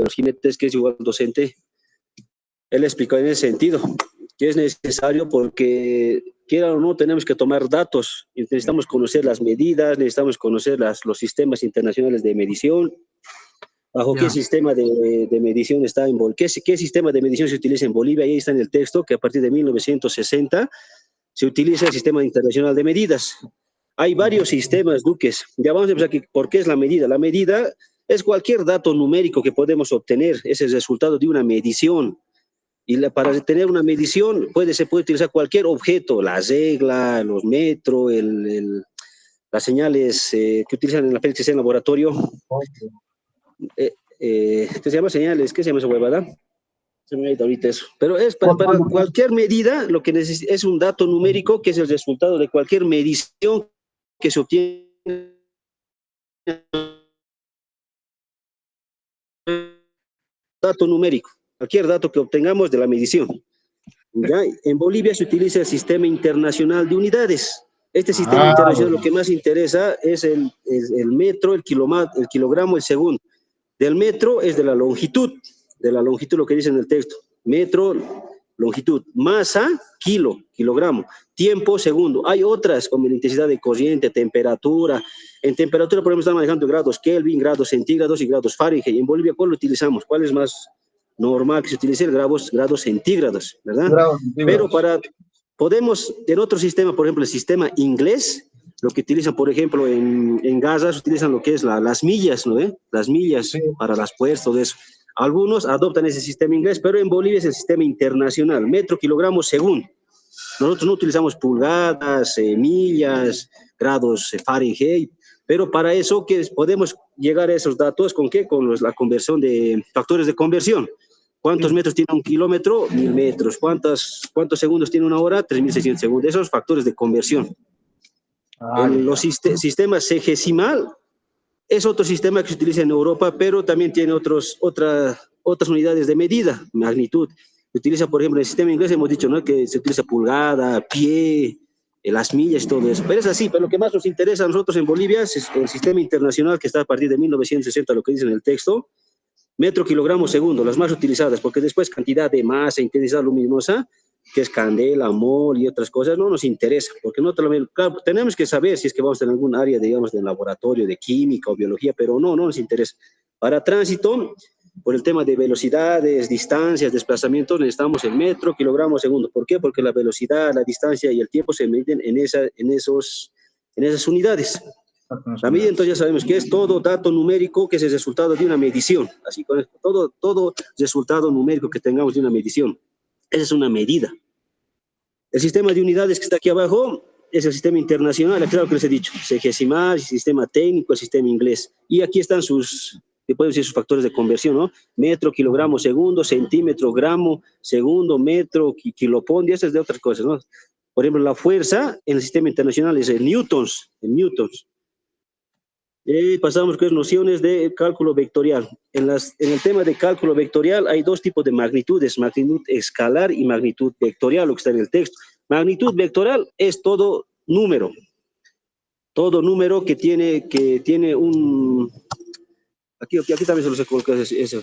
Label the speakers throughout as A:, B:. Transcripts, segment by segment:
A: Jiménez, que es igual docente, él explicó en ese sentido, que es necesario porque, quiera o no, tenemos que tomar datos, necesitamos conocer las medidas, necesitamos conocer los sistemas internacionales de medición, bajo qué sistema de medición está en Bolivia, qué sistema de medición se utiliza en Bolivia, y ahí está en el texto que a partir de 1960 se utiliza el sistema internacional de medidas. Hay varios sistemas, Duques. Ya vamos a empezar aquí. ¿Por qué es la medida? La medida es cualquier dato numérico que podemos obtener, es el resultado de una medición. Y para tener una medición se puede utilizar cualquier objeto, la regla, los metros, las señales que utilizan en la PLCC en laboratorio. ¿Qué se llama señales? ¿Qué se llama esa huevada? Se me ha ido ahorita eso. Pero es para cualquier medida, lo que necesita es un dato numérico que es el resultado de cualquier medición que se obtiene. Dato numérico, cualquier dato que obtengamos de la medición. ¿Ya? En Bolivia se utiliza el Sistema Internacional de Unidades. Este sistema internacional, lo que más interesa es el metro, el kilogramo, el segundo. Del metro es de la longitud lo que dice en el texto. Metro, longitud. Masa, kilogramo. Tiempo, segundo. Hay otras como la intensidad de corriente, temperatura. En temperatura, por ejemplo, estamos manejando grados Kelvin, grados centígrados y grados Fahrenheit. En Bolivia, ¿cuál lo utilizamos? ¿Cuál es más normal que se utilice? Grados centígrados, ¿verdad? Pero podemos, en otro sistema, por ejemplo, el sistema inglés, lo que utilizan, por ejemplo, en Gaza, se utilizan lo que es las millas, ¿no? Las millas para las puertas, todo eso. Algunos adoptan ese sistema inglés, pero en Bolivia es el sistema internacional, metro, kilogramo, segundo. Nosotros no utilizamos pulgadas, millas, grados Fahrenheit, pero para eso podemos llegar a esos datos, ¿con qué? Con la conversión de factores de conversión. ¿Cuántos metros tiene un kilómetro? 1000 metros. ¿Cuántos segundos tiene una hora? 3600 segundos. Esos factores de conversión. Los sistemas sexagesimal es otro sistema que se utiliza en Europa, pero también tiene otras unidades de medida, magnitud. Se utiliza, por ejemplo, en el sistema inglés, hemos dicho, ¿no?, que se utiliza pulgada, pie, las millas, todo eso. Pero es así, pero lo que más nos interesa a nosotros en Bolivia es el sistema internacional que está a partir de 1960, lo que dice en el texto, metro, kilogramo, segundo, las más utilizadas, porque después cantidad de masa, intensidad luminosa, que es candela, mol y otras cosas, no nos interesa, porque no claro, tenemos que saber si es que vamos en algún área, digamos, de laboratorio, de química o biología, pero no nos interesa. Para tránsito, por el tema de velocidades, distancias, desplazamientos, necesitamos el metro, kilogramo, segundo. ¿Por qué? Porque la velocidad, la distancia y el tiempo se miden en esas unidades. La medida, entonces, ya sabemos que es todo dato numérico que es el resultado de una medición. Así, con todo resultado numérico que tengamos de una medición. Esa es una medida. El sistema de unidades que está aquí abajo es el sistema internacional, claro que les he dicho, sexagesimal, sistema técnico, el sistema inglés. Y aquí están que pueden decir sus factores de conversión, ¿no? Metro, kilogramo, segundo, centímetro, gramo, segundo, metro, kilopondio, esas de otras cosas, ¿no? Por ejemplo, la fuerza en el sistema internacional es en newtons. Pasamos con nociones de cálculo vectorial. En el tema de cálculo vectorial hay dos tipos de magnitudes, magnitud escalar y magnitud vectorial, lo que está en el texto. Magnitud vectorial es todo número que tiene un... Aquí también se los he colocado eso.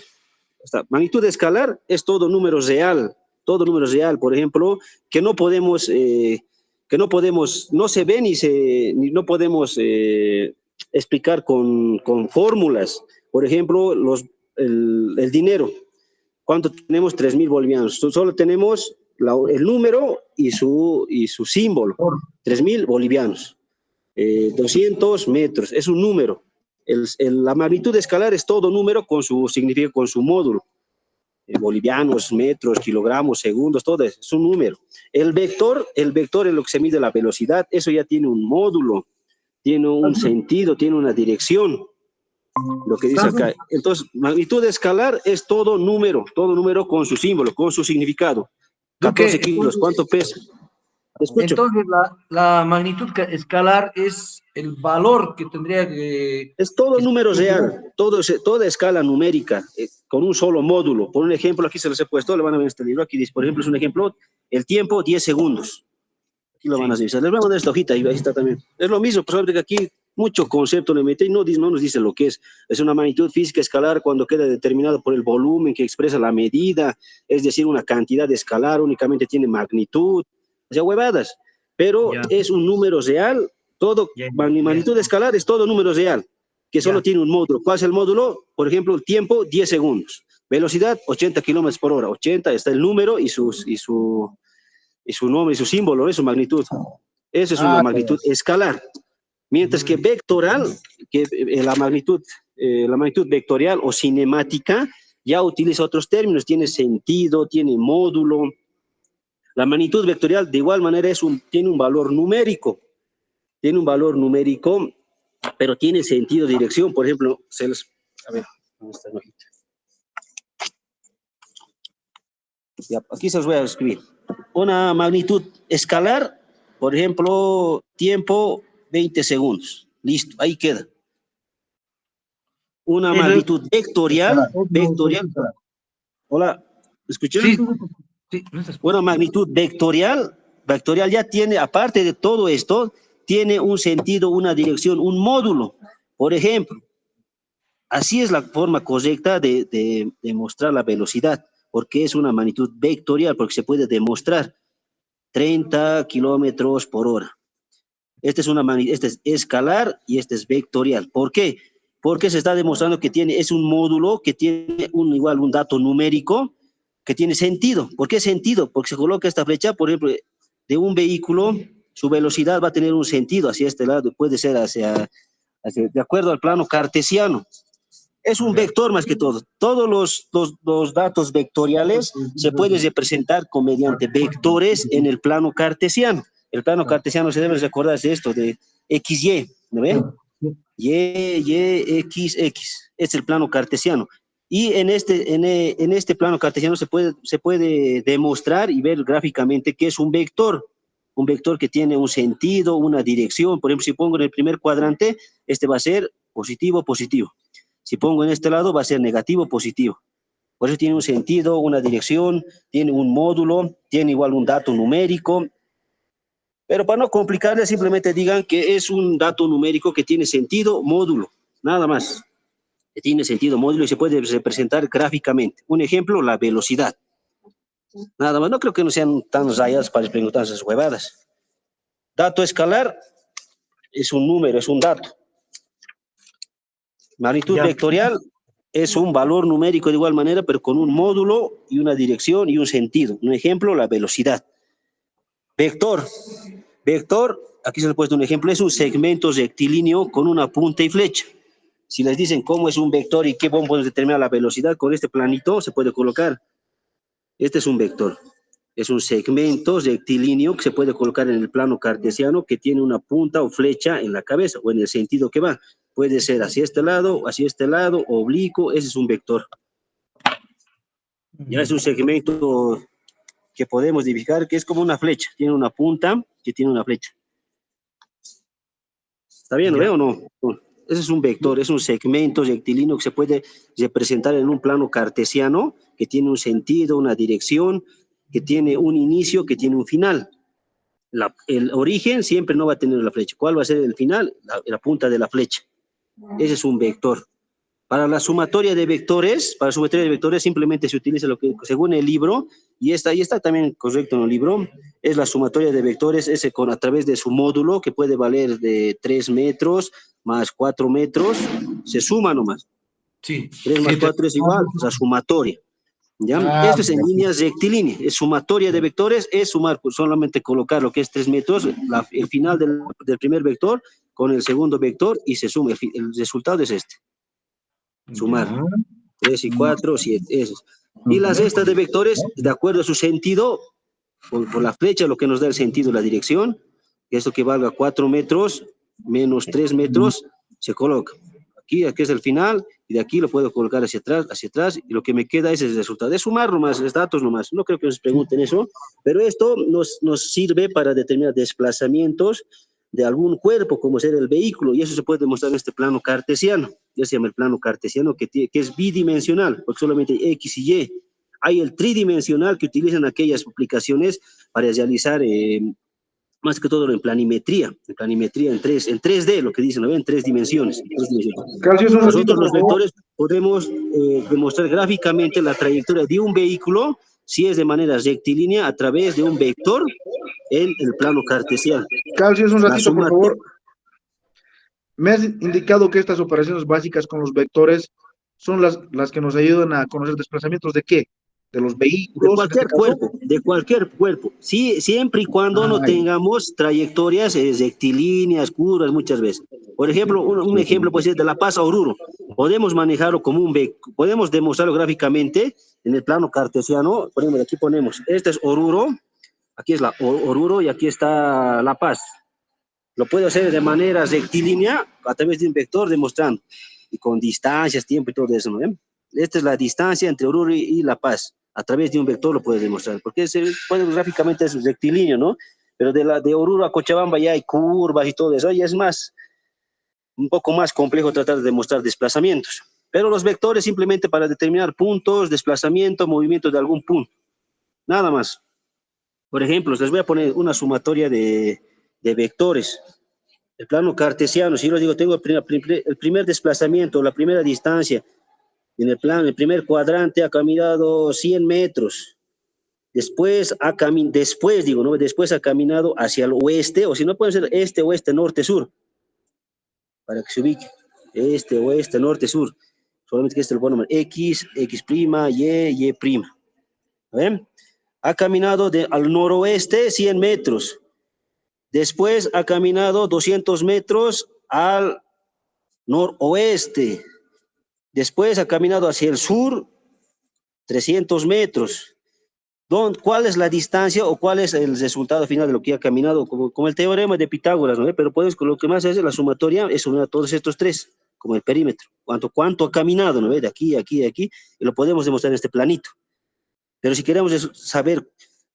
A: Magnitud escalar es todo número real, por ejemplo, que no se ve ni no podemos explicar con fórmulas. Por ejemplo, el dinero. ¿Cuánto tenemos? 3.000 bolivianos. Solo tenemos el número y su símbolo. 3.000 bolivianos. 200 metros. Es un número. La magnitud escalar es todo número con su significado, con su módulo. Bolivianos, metros, kilogramos, segundos, todo eso, es un número. El vector es lo que se mide la velocidad, eso ya tiene un módulo, tiene un sentido, tiene una dirección, lo que dice acá. Entonces, magnitud escalar es todo número con su símbolo, con su significado. 14 kilos, ¿cuánto pesa?
B: Entonces, la magnitud escalar es el valor que tendría que...
A: Es todo número real, toda escala numérica, con un solo módulo. Por un ejemplo, aquí se los he puesto, le van a ver este libro, aquí dice, por ejemplo, es un ejemplo, el tiempo, 10 segundos. Aquí lo van a revisar. Les voy a mandar esta hojita, ahí está también. Es lo mismo, solamente que aquí mucho concepto le mete y no nos dice lo que es. Es una magnitud física escalar cuando queda determinado por el volumen que expresa la medida, es decir, una cantidad escalar únicamente tiene magnitud, o sea, huevadas, pero
B: Ya,
A: es un número real, todo,
B: ya, ya,
A: magnitud escalar es todo número real, que solo
B: ya.
A: tiene un módulo. ¿Cuál es el módulo? Por ejemplo, el tiempo, 10 segundos. Velocidad, 80 kilómetros por hora. 80 está el número y su nombre y su símbolo, ¿no? Su magnitud. Esa es una
B: Ah,
A: magnitud escalar. Mientras que vectoral, que la magnitud vectorial o cinemática, ya utiliza otros términos, tiene sentido, tiene módulo. La magnitud vectorial, de igual manera, tiene un valor numérico. Tiene un valor numérico, pero tiene sentido, dirección. Por ejemplo, a ver, ¿dónde está la hojita? Ya, aquí se los voy a escribir. Una magnitud escalar, por ejemplo, tiempo 20 segundos. Listo, ahí queda. Una
B: Eso es
A: magnitud vectorial,
B: escalar. Eso es
A: vectorial.
B: escalar.
A: Hola, ¿me
B: Sí,
A: escuchan?
B: sí, sí, no se
A: Una
B: escucha.
A: magnitud vectorial, vectorial ya tiene, aparte de todo esto, tiene un sentido, una dirección, un módulo. Por ejemplo, así es la forma correcta de mostrar la velocidad, porque es una magnitud vectorial, porque se puede demostrar 30 kilómetros por hora. Este es escalar y este es vectorial. ¿Por qué? Porque se está demostrando que es un módulo que tiene igual un dato numérico que tiene sentido. ¿Por qué sentido? Porque se coloca esta flecha, por ejemplo, de un vehículo, su velocidad va a tener un sentido hacia este lado, puede ser de acuerdo al plano cartesiano. Es un
B: Ya.
A: vector más que todo. Todos los datos vectoriales se pueden representar mediante vectores en el plano cartesiano. El plano cartesiano se debe recordar de esto, de XY, ¿no ve? X. Es el plano cartesiano. Y en este plano cartesiano se puede demostrar y ver gráficamente que es un vector que tiene un sentido, una dirección. Por ejemplo, si pongo en el primer cuadrante, este va a ser positivo, positivo. Si pongo en este lado, va a ser negativo, positivo. Por eso tiene un sentido, una dirección, tiene un módulo, tiene igual un dato numérico. Pero para no complicarle, simplemente digan que es un dato numérico que tiene sentido, módulo, nada más. Que tiene sentido, módulo y se puede representar gráficamente. Un ejemplo, la velocidad. Nada más, no creo que no sean tan rayados para preguntar esas huevadas. Dato escalar es un número, es un dato. Magnitud
B: Ya.
A: vectorial es un valor numérico de igual manera, pero con un módulo y una dirección y un sentido. Un ejemplo, la velocidad. Vector. Vector, aquí se le ha puesto un ejemplo, es un segmento rectilíneo con una punta y flecha. Si les dicen cómo es un vector y qué podemos determinar la velocidad, con este planito se puede colocar. Este es un vector. Es un segmento rectilíneo que se puede colocar en el plano cartesiano que tiene una punta o flecha en la cabeza o en el sentido que va. Puede ser hacia este lado, oblicuo, ese es un vector. Ya es un segmento que podemos dibujar que es como una flecha, tiene una punta que tiene una flecha. ¿Está bien, lo
B: Ya.
A: veo o no? Ese es un vector, es un segmento rectilíneo que se puede representar en un plano cartesiano, que tiene un sentido, una dirección, que tiene un inicio, que tiene un final. El origen siempre no va a tener la flecha. ¿Cuál va a ser el final? La punta de la flecha. Ese es un vector. Para la sumatoria de vectores simplemente se utiliza lo que, según el libro, y está también correcto en el libro, es la sumatoria de vectores, a través de su módulo, que puede valer de 3 metros más 4 metros, se suma nomás.
B: Sí.
A: 3 más
B: Entre
A: 4 es igual, la sumatoria. ¿Ya?
B: Ah,
A: Esto es en líneas rectilíneas, es sumatoria de vectores, es sumar, pues, solamente colocar lo que es 3 metros, el final del primer vector con el segundo vector y se suma, el resultado es este, sumar.
B: ya.
A: 3 y
B: Mm,
A: 4, 7, esos. Y la
B: ok.
A: cesta de vectores, de acuerdo a su sentido, por la flecha, lo que nos da el sentido, la dirección, esto que valga 4 metros menos 3 metros, se coloca. Aquí es el final, y de aquí lo puedo colocar hacia atrás, y lo que me queda es el resultado. Es sumar nomás, es datos nomás. No creo que nos pregunten eso, pero esto nos sirve para determinar desplazamientos de algún cuerpo, como ser el vehículo, y eso se puede demostrar en este plano cartesiano. Ya se llama el plano cartesiano, que es bidimensional, porque solamente hay X y Y. Hay el tridimensional que utilizan aquellas aplicaciones para realizar más que todo en planimetría en 3D, lo que dicen, ¿no? En tres dimensiones.
B: Calcio, un ratito,
A: Nosotros
B: por
A: los
B: favor.
A: vectores podemos demostrar gráficamente la trayectoria de un vehículo, si es de manera rectilínea, a través de un vector en el plano cartesiano.
B: Calcio, un
A: La
B: ratito, por
A: suma,
B: favor. Me has indicado que estas operaciones básicas con los vectores son las que nos ayudan a conocer desplazamientos de qué? De los vehículos, en este caso.
A: de cualquier cuerpo, sí, siempre y cuando no
B: Ay,
A: tengamos trayectorias rectilíneas, curvas muchas veces. Por ejemplo, un ejemplo puede ser de La Paz a Oruro. Podemos manejarlo como un vector, podemos demostrarlo gráficamente en el plano cartesiano. Por ejemplo, aquí ponemos, este es Oruro, aquí es Oruro y aquí está La Paz. Lo puedo hacer de manera rectilínea a través de un vector demostrando, y con distancias, tiempo y todo eso, ¿no? Esta es la distancia entre Oruro y La Paz. A través de un vector lo puedes demostrar, porque se puede gráficamente es rectilíneo, ¿no? Pero de Oruro a Cochabamba ya hay curvas y todo eso, y es más, un poco más complejo tratar de demostrar desplazamientos. Pero los vectores simplemente para determinar puntos, desplazamiento, movimiento de algún punto, nada más. Por ejemplo, les voy a poner una sumatoria de vectores. El plano cartesiano, si yo les digo, tengo el primer desplazamiento, la primera distancia, en el plano, el primer cuadrante ha caminado 100 metros, después ha caminado hacia el oeste, o si no puede ser este, oeste, norte, sur, para que se ubique, este, oeste, norte, sur, solamente que este lo ponemos X, X', Y prima, ¿ven? Ha caminado al noroeste 100 metros, después ha caminado 200 metros al noroeste. Después ha caminado hacia el sur 300 metros. ¿Cuál es la distancia o cuál es el resultado final de lo que ha caminado? Como el teorema de Pitágoras, ¿no? Pero puedes, con lo que más hace la sumatoria es sumar todos estos tres, como el perímetro. ¿Cuánto ha caminado, ¿no? De aquí, aquí, aquí, y lo podemos demostrar en este planito. Pero si queremos saber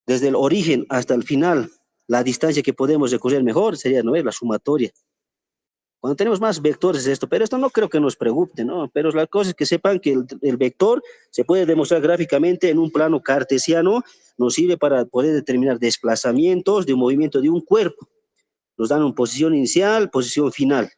A: desde el origen hasta el final la distancia que podemos recorrer mejor, sería, ¿no? La sumatoria. Cuando tenemos más vectores es esto, pero esto no creo que nos preocupe, ¿no? Pero la cosa es que sepan que el vector se puede demostrar gráficamente en un plano cartesiano, nos sirve para poder determinar desplazamientos de un movimiento de un cuerpo. Nos dan una posición inicial, posición final,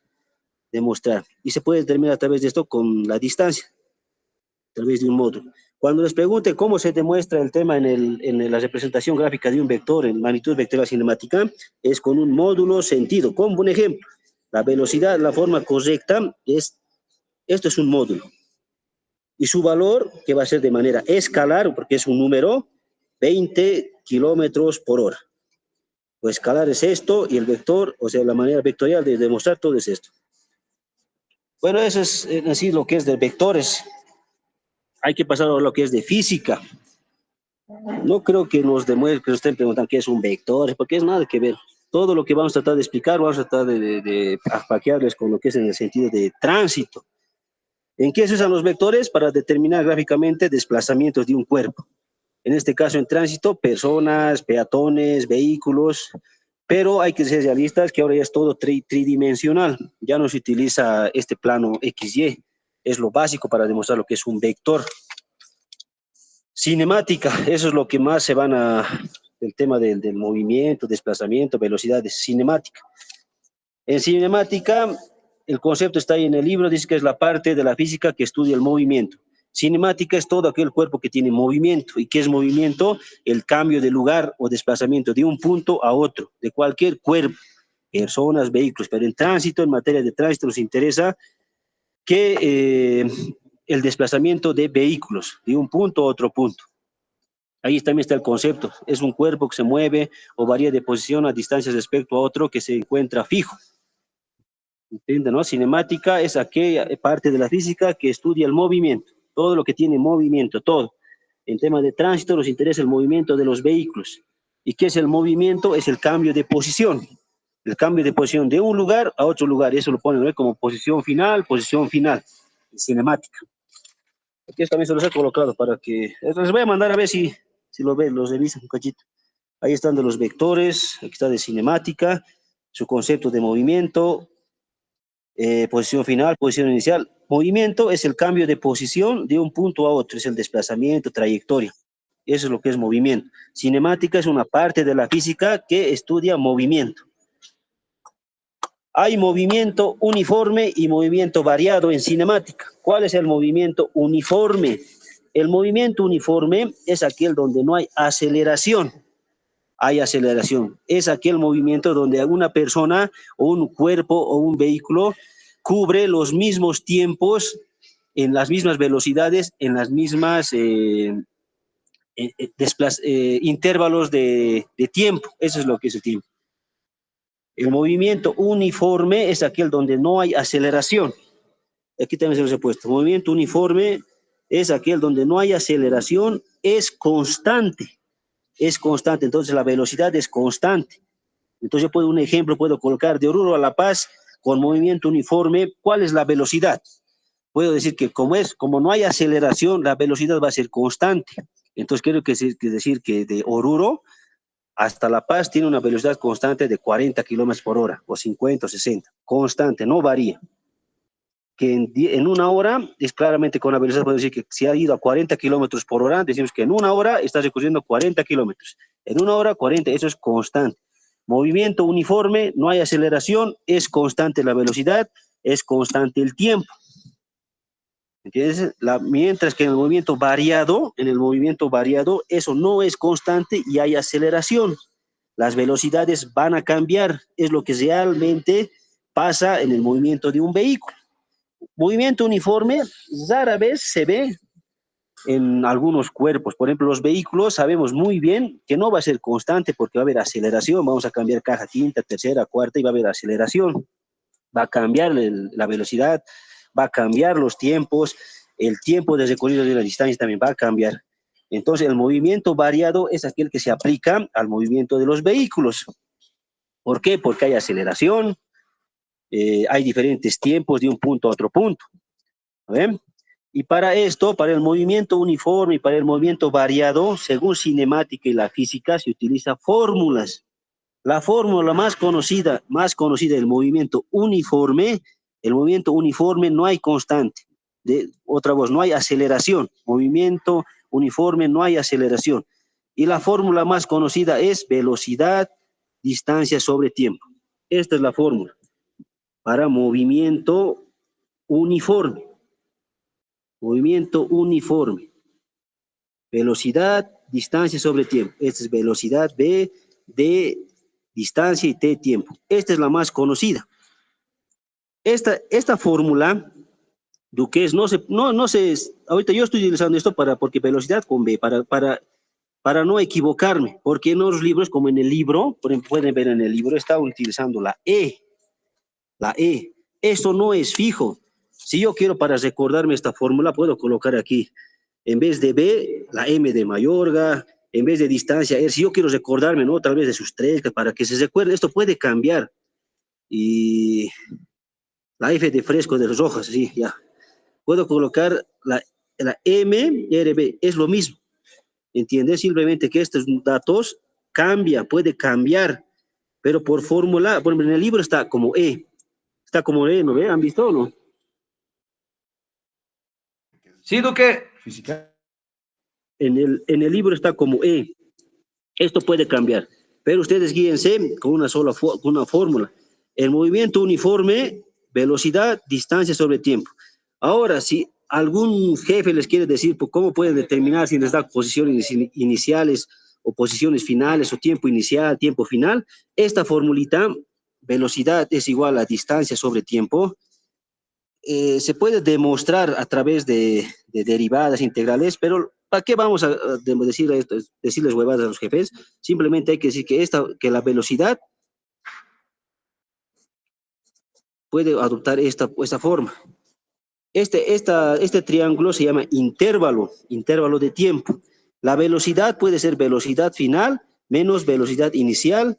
A: demostrar. Y se puede determinar a través de esto con la distancia, a través de un módulo. Cuando les pregunte cómo se demuestra el tema en la representación gráfica de un vector en magnitud vectorial cinemática, es con un módulo sentido. Como un ejemplo, la velocidad, la forma correcta esto es un módulo. Y su valor, que va a ser de manera escalar, porque es un número, 20 kilómetros por hora. Pues escalar es esto, y el vector, o sea, la manera vectorial de demostrar todo es esto. Bueno, eso es así lo que es de vectores. Hay que pasar a lo que es de física. No creo que nos demuestre, que estén preguntando qué es un vector, porque es nada que ver. Todo lo que vamos a tratar de explicar, vamos a tratar de apaquearles con lo que es en el sentido de tránsito. ¿En qué se usan los vectores? Para determinar gráficamente desplazamientos de un cuerpo. En este caso, en tránsito, personas, peatones, vehículos, pero hay que ser realistas que ahora ya es todo tridimensional. Ya no se utiliza este plano XY. Es lo básico para demostrar lo que es un vector. Cinemática, eso es lo que más se van el tema del movimiento, desplazamiento, velocidades, cinemática. En cinemática, el concepto está ahí en el libro, dice que es la parte de la física que estudia el movimiento. Cinemática es todo aquel cuerpo que tiene movimiento. ¿Y qué es movimiento? El cambio de lugar o desplazamiento de un punto a otro, de cualquier cuerpo, personas, vehículos. Pero en tránsito, en materia de tránsito, nos interesa que el desplazamiento de vehículos, de un punto a otro punto. Ahí también está el concepto. Es un cuerpo que se mueve o varía de posición a distancia respecto a otro que se encuentra fijo. ¿Entienden, no? Cinemática es aquella parte de la física que estudia el movimiento, todo lo que tiene movimiento, todo. En tema de tránsito nos interesa el movimiento de los vehículos. ¿Y qué es el movimiento? Es el cambio de posición. El cambio de posición de un lugar a otro lugar. Eso lo ponen, ¿no? Como posición final, cinemática. Aquí también se los he colocado para que... Les voy a mandar a ver si lo ven, los revisan un cachito. Ahí están de los vectores, aquí está de cinemática, su concepto de movimiento, posición final, posición inicial. Movimiento es el cambio de posición de un punto a otro, es el desplazamiento, trayectoria. Eso es lo que es movimiento. Cinemática es una parte de la física que estudia movimiento. Hay movimiento uniforme y movimiento variado en cinemática. ¿Cuál es el movimiento uniforme? El movimiento uniforme es aquel donde no hay aceleración. Hay aceleración. Es aquel movimiento donde una persona o un cuerpo o un vehículo cubre los mismos tiempos en las mismas velocidades, en las mismas intervalos de tiempo. Eso es lo que es el tiempo. El movimiento uniforme es aquel donde no hay aceleración. Aquí también se los he puesto. Movimiento uniforme es aquel donde no hay aceleración, es constante. Es constante, entonces la velocidad es constante. Entonces yo puedo, un ejemplo, puedo colocar de Oruro a La Paz con movimiento uniforme. ¿Cuál es la velocidad? Puedo decir que como no hay aceleración, la velocidad va a ser constante. Entonces quiero decir que de Oruro hasta La Paz tiene una velocidad constante de 40 kilómetros por hora, o 50 o 60, constante, no varía. Que en una hora es claramente con la velocidad, puedo decir que si ha ido a 40 kilómetros por hora, decimos que en una hora está recorriendo 40 kilómetros. En una hora 40, eso es constante. Movimiento uniforme, no hay aceleración, es constante la velocidad, es constante el tiempo. ¿Entiendes? Mientras que en el movimiento variado, eso no es constante y hay aceleración. Las velocidades van a cambiar, es lo que realmente pasa en el movimiento de un vehículo. Movimiento uniforme rara vez se ve en algunos cuerpos. Por ejemplo, los vehículos sabemos muy bien que no va a ser constante porque va a haber aceleración. Vamos a cambiar caja quinta, tercera, cuarta y va a haber aceleración. Va a cambiar la velocidad, va a cambiar los tiempos, el tiempo de recorrido de la distancia también va a cambiar. Entonces, el movimiento variado es aquel que se aplica al movimiento de los vehículos. ¿Por qué? Porque hay aceleración, hay diferentes tiempos de un punto a otro punto. ¿Ven? Y para esto, para el movimiento uniforme y para el movimiento variado, según cinemática y la física, se utiliza fórmulas. La fórmula más conocida del movimiento uniforme, el movimiento uniforme no hay constante. Otra voz, no hay aceleración. Movimiento uniforme, no hay aceleración. Y la fórmula más conocida es velocidad, distancia sobre tiempo. Esta es la fórmula para movimiento uniforme. Movimiento uniforme. Velocidad, distancia sobre tiempo. Esta es velocidad B, D, distancia y T, tiempo. Esta es la más conocida. Esta fórmula, Duques, ahorita yo estoy utilizando esto porque velocidad con B, para no equivocarme, porque en los libros, como en el libro, por ejemplo, pueden ver en el libro, está utilizando la E. La E. Eso no es fijo. Si yo quiero para recordarme esta fórmula, puedo colocar aquí, en vez de B, la M de Mayorga, en vez de distancia, si yo quiero recordarme, ¿no? Tal vez de sus tres, para que se recuerde, esto puede cambiar. Y la F de Fresco de Rojas, sí, ya. Puedo colocar la M, RB, es lo mismo. ¿Entiendes? Simplemente que estos datos puede cambiar, pero por fórmula, por ejemplo, en el libro está como E. Está como E, ¿no ve? ¿Han visto o no?
B: Sí, Duque. Física.
A: En el libro está como E. Esto puede cambiar, pero ustedes guíense con con una fórmula. El movimiento uniforme, velocidad, distancia sobre tiempo. Ahora, si algún jefe les quiere decir cómo pueden determinar si les da posiciones iniciales o posiciones finales o tiempo inicial, tiempo final, esta formulita, velocidad es igual a distancia sobre tiempo, se puede demostrar a través de derivadas integrales, pero ¿para qué vamos a decirles huevadas a los jefes? Simplemente hay que decir que la velocidad puede adoptar esta forma. Este triángulo se llama intervalo de tiempo. La velocidad puede ser velocidad final menos velocidad inicial,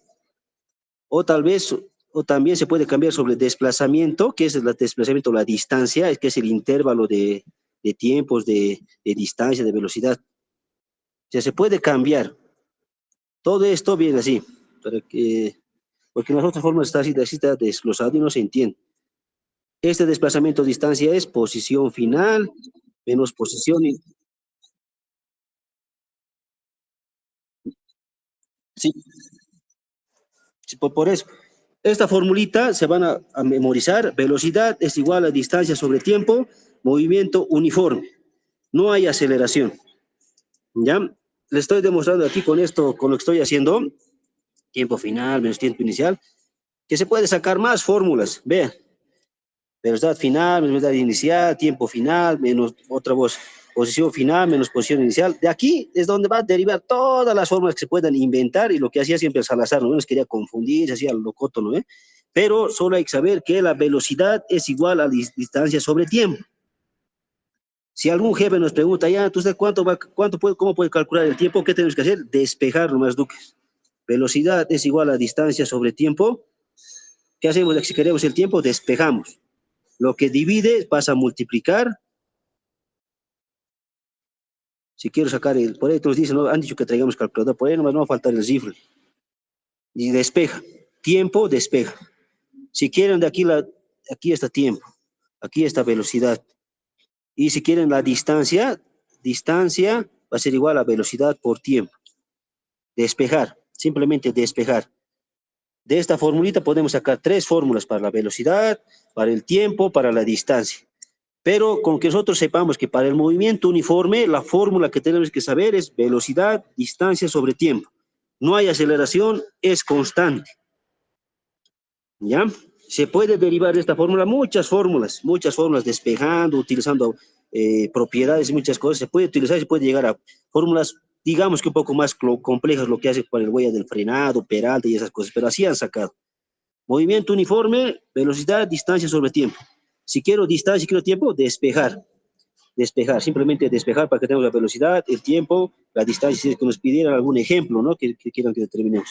A: o tal vez, o también se puede cambiar sobre desplazamiento, que es el desplazamiento, la distancia, que es el intervalo de tiempos, de distancia, de velocidad. O sea, se puede cambiar. Todo esto viene así, porque en las otras formas está desglosado y no se entiende. Este desplazamiento de distancia es posición final menos posición Sí, sí, por eso. Esta formulita se van a memorizar. Velocidad es igual a distancia sobre tiempo, movimiento uniforme. No hay aceleración. ¿Ya? Le estoy demostrando aquí con esto, con lo que estoy haciendo, tiempo final menos tiempo inicial, que se puede sacar más fórmulas. Vean, velocidad final menos velocidad inicial, tiempo final menos otra voz, posición final menos posición inicial. De aquí es donde va a derivar todas las fórmulas que se puedan inventar y lo que hacía siempre Salazar, no nos quería confundir, hacía lo locoto, ¿no? Pero solo hay que saber que la velocidad es igual a distancia sobre tiempo. Si algún jefe nos pregunta, ya, ¿tú sabes cómo puede calcular el tiempo? ¿Qué tenemos que hacer? Despejar nomás, Duques. Velocidad es igual a distancia sobre tiempo. ¿Qué hacemos si queremos el tiempo? Despejamos. Lo que divide pasa a multiplicar. Si quiero sacar el, por ahí nos dicen, ¿no? Han dicho que traigamos calculador, por ahí nomás no va a faltar el cifre. Y despeja. Tiempo, despeja. Si quieren de aquí, aquí está tiempo, aquí está velocidad. Y si quieren la distancia, distancia va a ser igual a velocidad por tiempo. Despejar, simplemente despejar. De esta formulita podemos sacar tres fórmulas para la velocidad, para el tiempo, para la distancia. Pero con que nosotros sepamos que para el movimiento uniforme, la fórmula que tenemos que saber es velocidad, distancia sobre tiempo. No hay aceleración, es constante. ¿Ya? Se puede derivar de esta fórmula muchas fórmulas, despejando, utilizando propiedades y muchas cosas. Se puede utilizar, se puede llegar a fórmulas, digamos que un poco más complejas, lo que hace para el huella del frenado, peralte y esas cosas, pero así han sacado. Movimiento uniforme, velocidad, distancia sobre tiempo. Si quiero distancia, si quiero tiempo, despejar. Despejar, simplemente despejar para que tengamos la velocidad, el tiempo, la distancia, si es que nos pidieran algún ejemplo, ¿no? Que quieran que determinemos.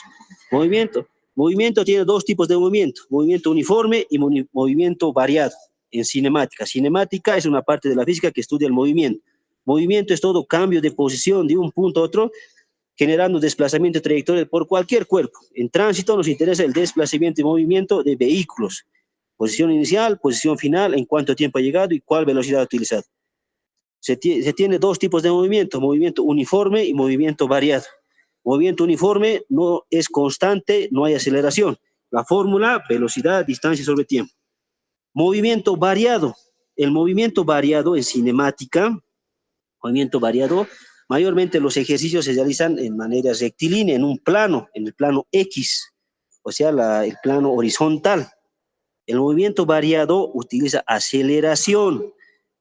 A: Movimiento. Movimiento tiene dos tipos de movimiento, movimiento uniforme y movimiento variado en cinemática. Cinemática es una parte de la física que estudia el movimiento. Movimiento es todo cambio de posición de un punto a otro, generando desplazamiento y trayectoria por cualquier cuerpo. En tránsito nos interesa el desplazamiento y movimiento de vehículos. Posición inicial, posición final, en cuánto tiempo ha llegado y cuál velocidad ha utilizado. Se tiene dos tipos de movimiento uniforme y movimiento variado. Movimiento uniforme no es constante, no hay aceleración. La fórmula, velocidad, distancia sobre tiempo. Movimiento variado. El movimiento variado en cinemática, movimiento variado, mayormente los ejercicios se realizan en manera rectilínea, en un plano, en el plano X, o sea, el plano horizontal. El movimiento variado utiliza aceleración.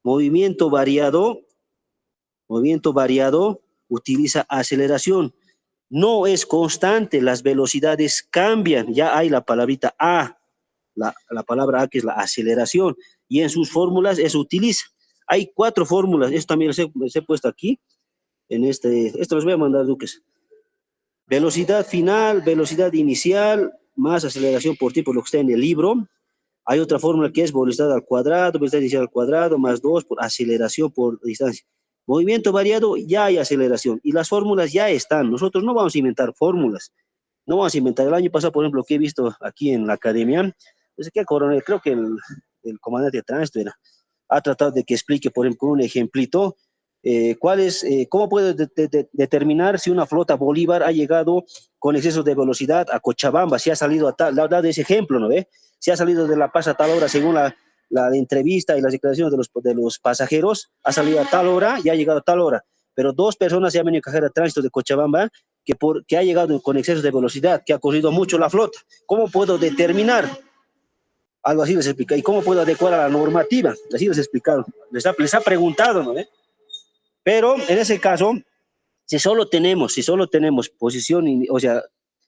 A: Movimiento variado utiliza aceleración. No es constante, las velocidades cambian. Ya hay la palabrita A, la palabra A que es la aceleración, y en sus fórmulas eso utiliza. Hay cuatro fórmulas, esto también les he puesto aquí, esto los voy a mandar, Duques. Velocidad final, velocidad inicial, más aceleración por tiempo, lo que está en el libro. Hay otra fórmula que es velocidad al cuadrado, velocidad inicial al cuadrado, más 2 por aceleración por distancia. Movimiento variado, ya hay aceleración. Y las fórmulas ya están. Nosotros no vamos a inventar fórmulas. No vamos a inventar. El año pasado, por ejemplo, lo que he visto aquí en la academia, es que coronel, creo que el comandante de tránsito ha tratado de que explique, por ejemplo, con un ejemplito, cómo puede determinar si una flota Bolívar ha llegado con exceso de velocidad a Cochabamba, si ha salido a tal, le ha dado ese ejemplo, ¿no ve? Si ha salido de La Paz a tal hora, según la entrevista y las declaraciones de los pasajeros, ha salido a tal hora y ha llegado a tal hora. Pero dos personas se han venido a cajar de tránsito de Cochabamba que ha llegado con exceso de velocidad, que ha corrido mucho la flota. ¿Cómo puedo determinar? Algo así les explica. ¿Y cómo puedo adecuar a la normativa? Así les explicaron. Les ha preguntado, ¿no? Pero en ese caso, si solo tenemos posición, o sea,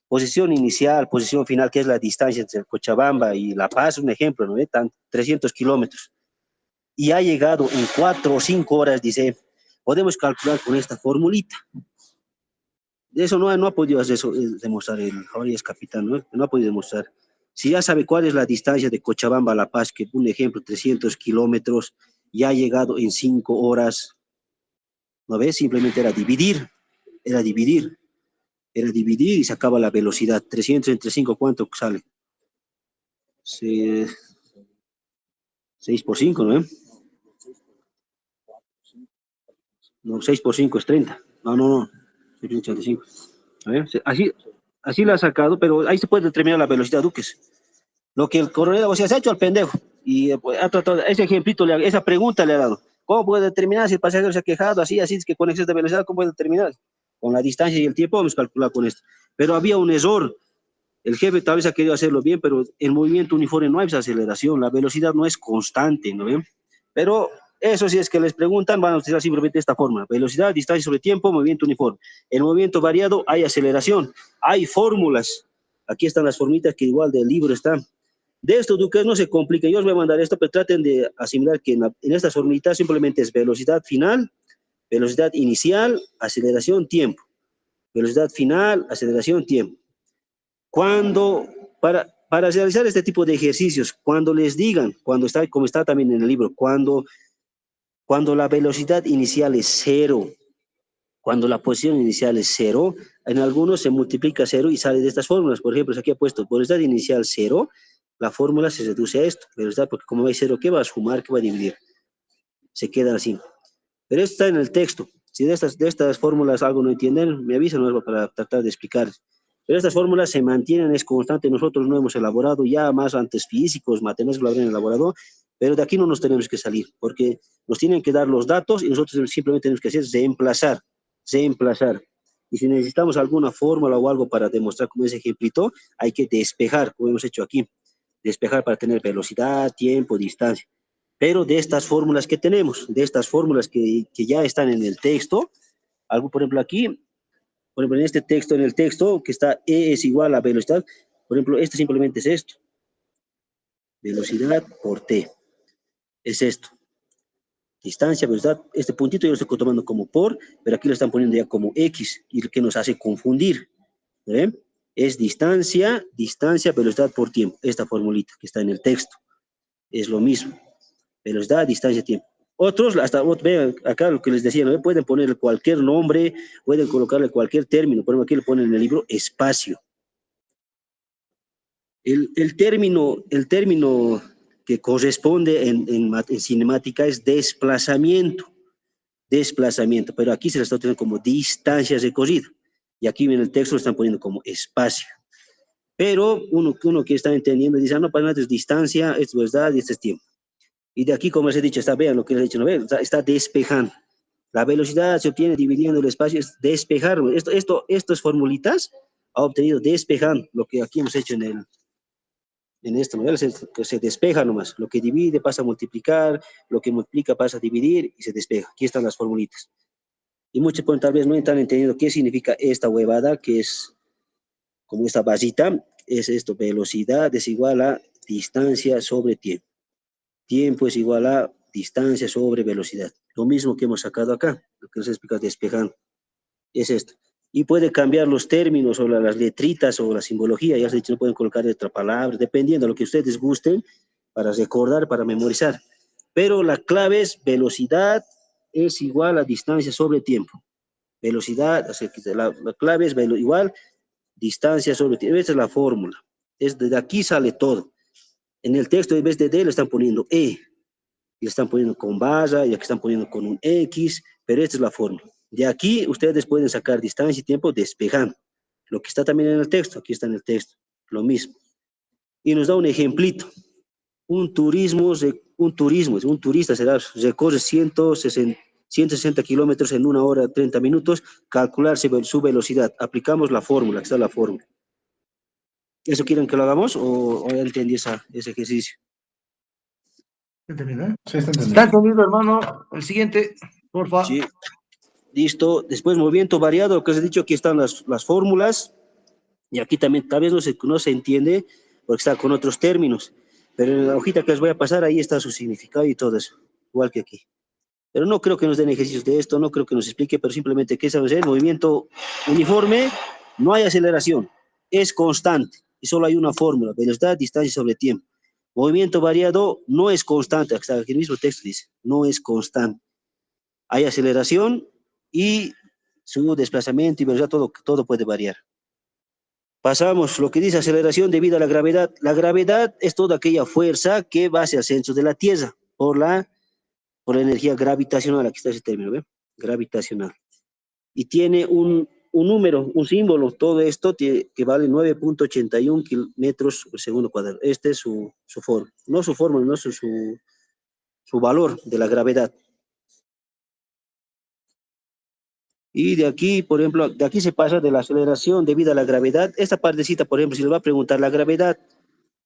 A: posición inicial, posición final, que es la distancia entre Cochabamba y La Paz, un ejemplo, ¿no? Tan 300 kilómetros. Y ha llegado en 4 o 5 horas, dice, podemos calcular con esta formulita. Eso no ha podido hacer eso, demostrar el ahora es capitán, no ha podido demostrar. Si ya sabe cuál es la distancia de Cochabamba a La Paz, que un ejemplo, 300 kilómetros, ya ha llegado en 5 horas, ¿no ves? Simplemente era dividir, era dividir y sacaba la velocidad. 300 entre 5, ¿cuánto sale? 6 por 5, ¿no? No, 6 por 5 es 30. No. 6 por 85. A ver, así. así la ha sacado, pero ahí se puede determinar la velocidad, Duques. Lo que el coronel, o sea, se ha hecho al pendejo. Y pues, ha tratado, ese ejemplito, esa pregunta le ha dado. ¿Cómo puede determinar si el pasajero se ha quejado así, así, es que con exceso de velocidad, cómo puede determinar? Con la distancia y el tiempo vamos a calcular con esto. Pero había un error. El jefe tal vez ha querido hacerlo bien, pero en movimiento uniforme no hay aceleración, la velocidad no es constante, ¿no ven? Pero eso si es que les preguntan, van a utilizar simplemente esta fórmula. Velocidad, distancia sobre tiempo, movimiento uniforme. En movimiento variado hay aceleración, hay fórmulas. Aquí están las formitas que igual del libro están. De esto, Duque, no se complique, yo os voy a mandar esto, pero traten de asimilar que en estas formitas simplemente es velocidad final, velocidad inicial, aceleración, tiempo. Velocidad final, aceleración, tiempo. Cuando, para realizar este tipo de ejercicios, cuando les digan, cuando está, como está también en el libro, cuando la velocidad inicial es cero, cuando la posición inicial es cero, en algunos se multiplica cero y sale de estas fórmulas. Por ejemplo, aquí he puesto velocidad inicial cero, la fórmula se reduce a esto, velocidad, porque como hay cero, ¿qué va a sumar? ¿Qué va a dividir? Se queda así. Pero esto está en el texto. Si de estas fórmulas algo no entienden, me avisan, ¿no? Para tratar de explicar. Pero estas fórmulas se mantienen, es constante. Nosotros no hemos elaborado, ya más antes físicos, matemáticos lo habrían elaborado, pero de aquí no nos tenemos que salir, porque nos tienen que dar los datos y nosotros simplemente tenemos que hacer reemplazar, reemplazar. Y si necesitamos alguna fórmula o algo para demostrar como ese ejemplito, hay que despejar, como hemos hecho aquí. Despejar para tener velocidad, tiempo, distancia. Pero de estas fórmulas que tenemos, de estas fórmulas que ya están en el texto, algo por ejemplo aquí, por ejemplo en este texto, en el texto que está E es igual a velocidad, por ejemplo, esto simplemente es esto, velocidad por T, es esto, distancia, velocidad, este puntito yo lo estoy tomando como por, pero aquí lo están poniendo ya como X, y lo que nos hace confundir, ¿eh? Es distancia, distancia, velocidad por tiempo, esta formulita que está en el texto, es lo mismo. Velocidad, distancia, tiempo. Otros, hasta vean acá lo que les decía, ¿no? Pueden ponerle cualquier nombre, pueden colocarle cualquier término, por ejemplo, aquí le ponen en el libro espacio. El término que corresponde en cinemática es desplazamiento, desplazamiento, pero aquí se le está teniendo como distancia recorrida, y aquí en el texto lo están poniendo como espacio. Pero uno que está entendiendo dice, no, para nada es distancia, esto es velocidad y este es tiempo. Y de aquí, como les he dicho, vean lo que les he dicho, ¿no? Vean, está despejando. La velocidad se obtiene dividiendo el espacio, es despejar. Estas formulitas ha obtenido despejando, lo que aquí hemos hecho en esto, ¿no? Se despeja nomás. Lo que divide pasa a multiplicar, lo que multiplica pasa a dividir y se despeja. Aquí están las formulitas. Y muchos pues, tal vez no están entendiendo qué significa esta huevada, que es como esta basita, es esto, velocidad es igual a distancia sobre tiempo. Tiempo es igual a distancia sobre velocidad. Lo mismo que hemos sacado acá, lo que nos explica despejando, es esto. Y puede cambiar los términos o las letritas o la simbología, ya se ha dicho, no pueden colocar otra palabra, dependiendo de lo que ustedes gusten, para recordar, para memorizar. Pero la clave es velocidad es igual a distancia sobre tiempo. Velocidad, o sea, la clave es igual distancia sobre tiempo. Esa es la fórmula. Desde aquí sale todo. En el texto, en vez de D, le están poniendo E. Le están poniendo con barra y aquí están poniendo con un X, pero esta es la fórmula. De aquí ustedes pueden sacar distancia y tiempo despejando. Lo que está también en el texto, aquí está en el texto, lo mismo. Y nos da un ejemplito. Un turista recorre 160 kilómetros en 1 hora 30 minutos, calcular su velocidad. Aplicamos la fórmula, aquí está la fórmula. ¿Eso quieren que lo hagamos o ya entendí ese ejercicio?
B: ¿Entendido? Sí, está
C: Está
B: entendido.
C: entendido, hermano. El siguiente, porfa.
A: Sí, listo. Después, movimiento variado, lo que os he dicho, aquí están las fórmulas. Y aquí también, tal vez no se entiende porque está con otros términos. Pero en la hojita que les voy a pasar, ahí está su significado y todo eso. Igual que aquí. Pero no creo que nos den ejercicios de esto, no creo que nos explique, pero simplemente, ¿qué sabes hacer? Movimiento uniforme, no hay aceleración, es constante. Y solo hay una fórmula, velocidad, distancia sobre tiempo. Movimiento variado no es constante, hasta aquí el mismo texto dice, no es constante. Hay aceleración y su desplazamiento y velocidad, todo puede variar. Pasamos, lo que dice aceleración debido a la gravedad. La gravedad es toda aquella fuerza que va hacia el centro de la Tierra por la energía gravitacional, aquí está ese término, ¿ve? Gravitacional. Y tiene un número, un símbolo, todo esto que vale 9.81 metros por segundo cuadrado. Este es su forma, no su forma, no su valor de la gravedad. Y de aquí, por ejemplo, de aquí se pasa de la aceleración debido a la gravedad. Esta partecita, por ejemplo, si le va a preguntar la gravedad,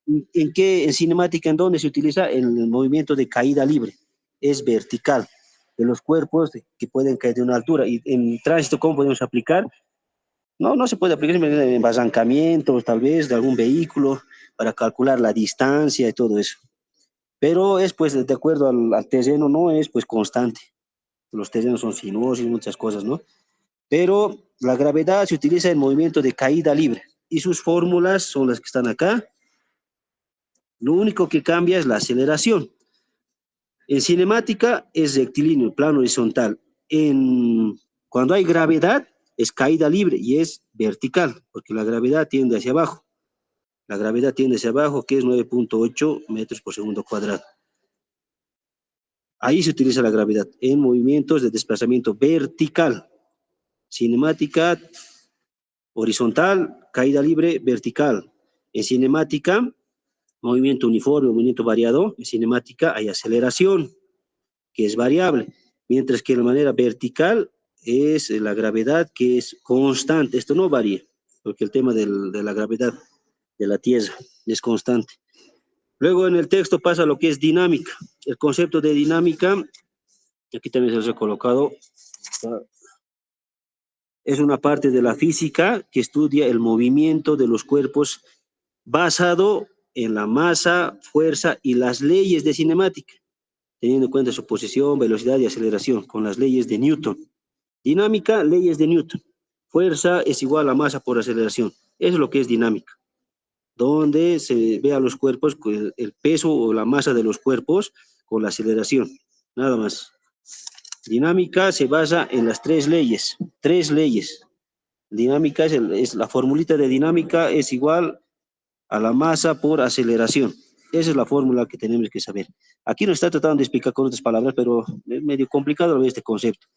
A: ¿en qué, en cinemática, en dónde se utiliza? En el movimiento de caída libre. Es vertical de los cuerpos que pueden caer de una altura. Y en tránsito, ¿cómo podemos aplicar? No, no se puede aplicar en embarancamientos, tal vez, de algún vehículo, para calcular la distancia y todo eso. Pero es, pues, de acuerdo al terreno, no es, pues, constante. Los terrenos son sinuosos y muchas cosas, ¿no? Pero la gravedad se utiliza en movimiento de caída libre y sus fórmulas son las que están acá. Lo único que cambia es la aceleración. En cinemática es rectilíneo, plano horizontal. Cuando hay gravedad es caída libre y es vertical, porque la gravedad tiende hacia abajo. La gravedad tiende hacia abajo, que es 9.8 metros por segundo cuadrado. Ahí se utiliza la gravedad en movimientos de desplazamiento vertical. Cinemática horizontal, caída libre, vertical. En cinemática, movimiento uniforme, movimiento variado. En cinemática hay aceleración, que es variable, mientras que de manera vertical es la gravedad que es constante. Esto no varía, porque el tema de la gravedad de la Tierra es constante. Luego en el texto pasa lo que es dinámica. El concepto de dinámica, aquí también se los he colocado, es una parte de la física que estudia el movimiento de los cuerpos basado en la masa, fuerza y las leyes de cinemática, teniendo en cuenta su posición, velocidad y aceleración, con las leyes de Newton. Dinámica, leyes de Newton. Fuerza es igual a masa por aceleración. Eso es lo que es dinámica, donde se ve a los cuerpos, el peso o la masa de los cuerpos con la aceleración, nada más. Dinámica se basa en las tres leyes. Dinámica es la formulita de dinámica es igual a la masa por aceleración. Esa es la fórmula que tenemos que saber. Aquí nos está tratando de explicar con otras palabras, pero es medio complicado este concepto.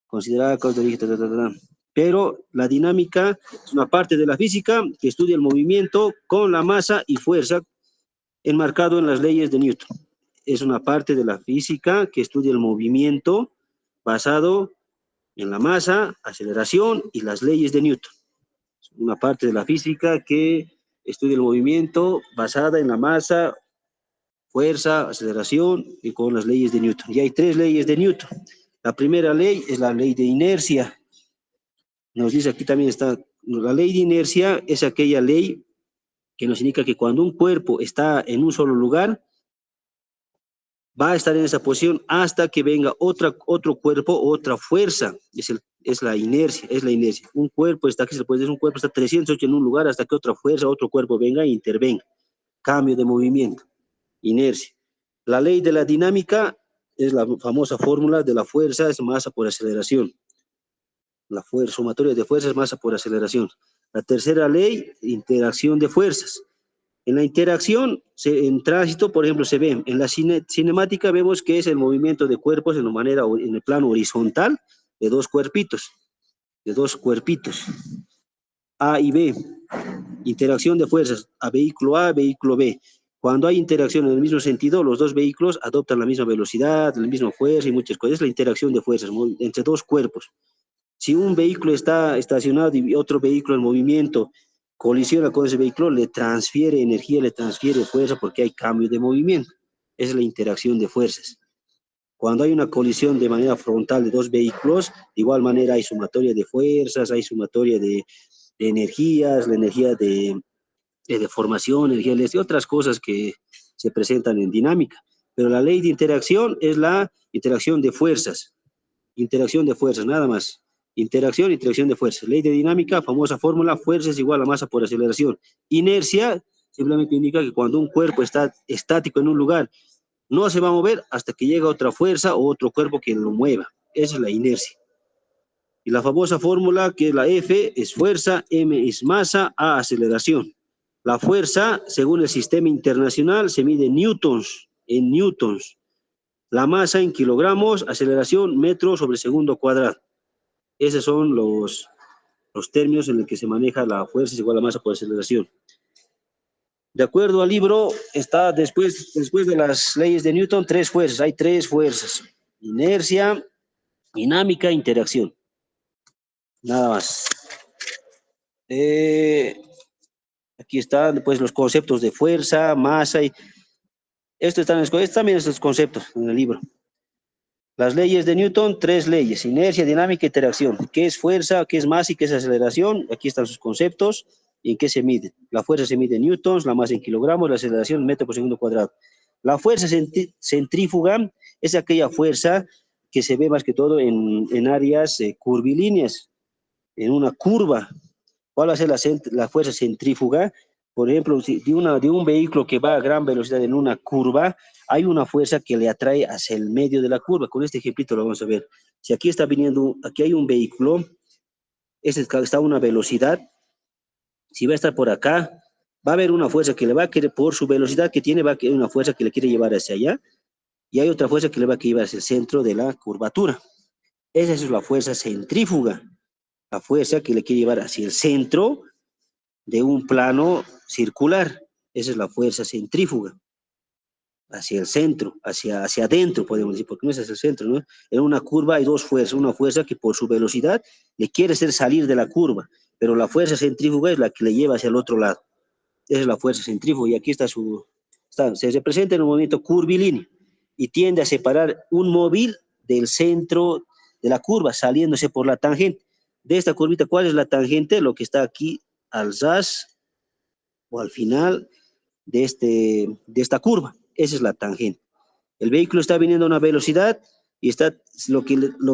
A: Considerar causa de origen, pero la dinámica es una parte de la física que estudia el movimiento con la masa y fuerza enmarcado en las leyes de Newton. Es una parte de la física que estudia el movimiento basado en la masa, aceleración y las leyes de Newton. Es una parte de la física que estudia el movimiento basada en la masa, fuerza, aceleración y con las leyes de Newton. Y hay tres leyes de Newton. La primera ley es la ley de inercia. Nos dice aquí también está, la ley de inercia es aquella ley que nos indica que cuando un cuerpo está en un solo lugar, va a estar en esa posición hasta que venga otro cuerpo, otra fuerza. Es la inercia, es la inercia. Un cuerpo está aquí, se puede decir, un cuerpo está 308 en un lugar hasta que otra fuerza, otro cuerpo venga e intervenga. Cambio de movimiento, inercia. La ley de la dinámica es la famosa fórmula de la fuerza, es masa por aceleración. La fuerza, sumatoria de fuerzas, masa por aceleración. La tercera ley, interacción de fuerzas. En la interacción, en tránsito, por ejemplo, se ve, en la cinemática vemos que es el movimiento de cuerpos en el plano horizontal de dos cuerpitos, A y B. Interacción de fuerzas, A, vehículo B. Cuando hay interacción en el mismo sentido, los dos vehículos adoptan la misma velocidad, la misma fuerza y muchas cosas. Es la interacción de fuerzas entre dos cuerpos. Si un vehículo está estacionado y otro vehículo en movimiento colisiona con ese vehículo, le transfiere energía, le transfiere fuerza porque hay cambio de movimiento. Esa es la interacción de fuerzas. Cuando hay una colisión de manera frontal de dos vehículos, de igual manera hay sumatoria de fuerzas, hay sumatoria de energías, la energía de deformación, energía y otras cosas que se presentan en dinámica. Pero la ley de interacción es la interacción de fuerzas, nada más. Interacción de fuerzas. Ley de dinámica, famosa fórmula, fuerza es igual a masa por aceleración. Inercia simplemente indica que cuando un cuerpo está estático en un lugar, no se va a mover hasta que llega otra fuerza o otro cuerpo que lo mueva. Esa es la inercia. Y la famosa fórmula que es la F es fuerza, M es masa, A aceleración. La fuerza, según el sistema internacional, se mide en newtons. La masa en kilogramos, aceleración, metros sobre segundo cuadrado. Esos son los términos en los que se maneja la fuerza es igual a masa por aceleración. De acuerdo al libro, está después de las leyes de Newton, tres fuerzas. Hay tres fuerzas: inercia, dinámica, interacción. Nada más. Aquí están pues los conceptos de fuerza, masa y esto están también estos conceptos en el libro. Las leyes de Newton, tres leyes: inercia, dinámica, interacción. ¿Qué es fuerza, qué es masa y qué es aceleración? Aquí están sus conceptos y en qué se mide. La fuerza se mide en newtons, la masa en kilogramos, la aceleración en metro por segundo cuadrado. La fuerza centrífuga es aquella fuerza que se ve más que todo en áreas curvilíneas, en una curva. ¿Cuál va a ser la fuerza centrífuga? Por ejemplo, si de un vehículo que va a gran velocidad en una curva, hay una fuerza que le atrae hacia el medio de la curva. Con este ejemplito lo vamos a ver. Si aquí está viniendo, aquí hay un vehículo, está a una velocidad, si va a estar por acá, va a haber una fuerza que le va a querer, por su velocidad que tiene, va a haber una fuerza que le quiere llevar hacia allá, y hay otra fuerza que le va a querer llevar hacia el centro de la curvatura. Esa es la fuerza centrífuga, la fuerza que le quiere llevar hacia el centro de un plano circular. Esa es la fuerza centrífuga, hacia el centro, hacia adentro, podemos decir, porque no es hacia el centro, ¿no? En una curva hay dos fuerzas, una fuerza que por su velocidad le quiere hacer salir de la curva, pero la fuerza centrífuga es la que le lleva hacia el otro lado. Esa es la fuerza centrífuga, y aquí se representa en un movimiento curvilíneo, y tiende a separar un móvil del centro de la curva, saliéndose por la tangente. De esta curvita, ¿cuál es la tangente? Lo que está aquí al ras o al final de esta curva. Esa es la tangente. El vehículo está viniendo a una velocidad y lo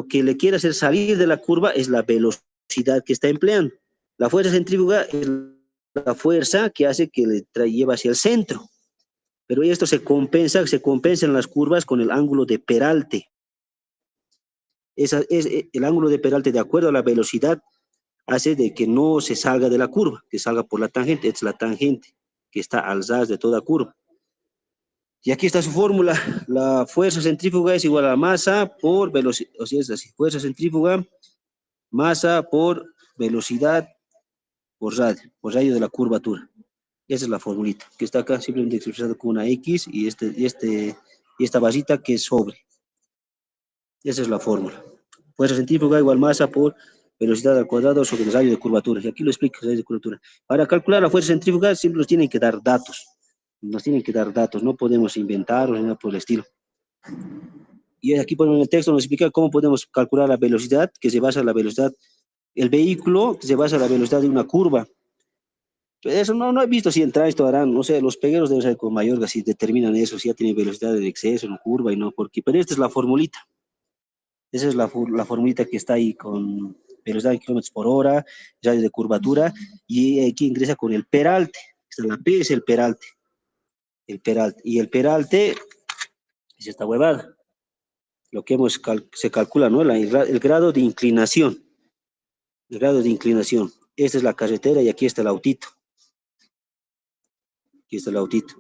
A: que le quiere hacer salir de la curva es la velocidad que está empleando. La fuerza centrífuga es la fuerza que hace que lleva hacia el centro. Pero esto se compensa en las curvas con el ángulo de peralte. El ángulo de peralte, de acuerdo a la velocidad, hace de que no se salga de la curva, que salga por la tangente. Es la tangente que está al ras de toda curva. Y aquí está su fórmula: la fuerza centrífuga es igual a masa por velocidad, o sea, es así: fuerza centrífuga, masa por velocidad por radio de la curvatura. Esa es la formulita, que está acá simplemente expresada con una X y esta basita que es sobre. Esa es la fórmula. Fuerza centrífuga igual masa por velocidad al cuadrado sobre el radio de curvatura. Y aquí lo explico, radio de curvatura. Para calcular la fuerza centrífuga siempre nos tienen que dar datos. Nos tienen que dar datos, no podemos inventar o nada por el estilo. Y aquí en el texto nos explica cómo podemos calcular la velocidad, que se basa en la velocidad, el vehículo que se basa en la velocidad de una curva. Eso no he visto si entra esto harán, no sé, los pegueros deben ser con Mayorga si determinan eso, si ya tiene velocidad en exceso, en curva y no, pero esta es la formulita. Esa es la formulita que está ahí con velocidad en kilómetros por hora, radio de curvatura, y aquí ingresa con el peralte. La P es el peralte. Y el peralte es esta huevada. Lo que se calcula, ¿no? El grado de inclinación. El grado de inclinación. Esta es la carretera y aquí está el autito. Aquí está el autito.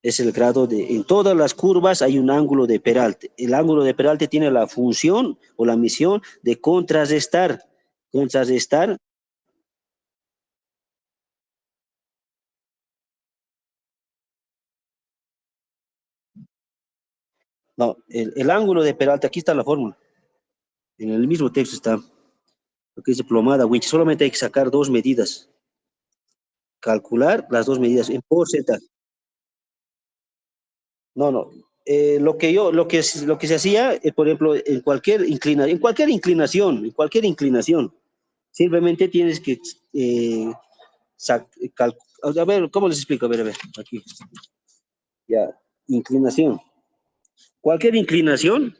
A: Es el grado en todas las curvas hay un ángulo de peralte. El ángulo de peralte tiene la función o la misión de contrarrestar. No, el ángulo de peralte, aquí está la fórmula. En el mismo texto está. Lo que dice plomada, winch. Solamente hay que sacar dos medidas. Calcular las dos medidas en porcentaje. No. Lo que se hacía, por ejemplo, en cualquier inclinación, simplemente tienes que, a ver, ¿cómo les explico? A ver, aquí. Ya, inclinación. Cualquier inclinación,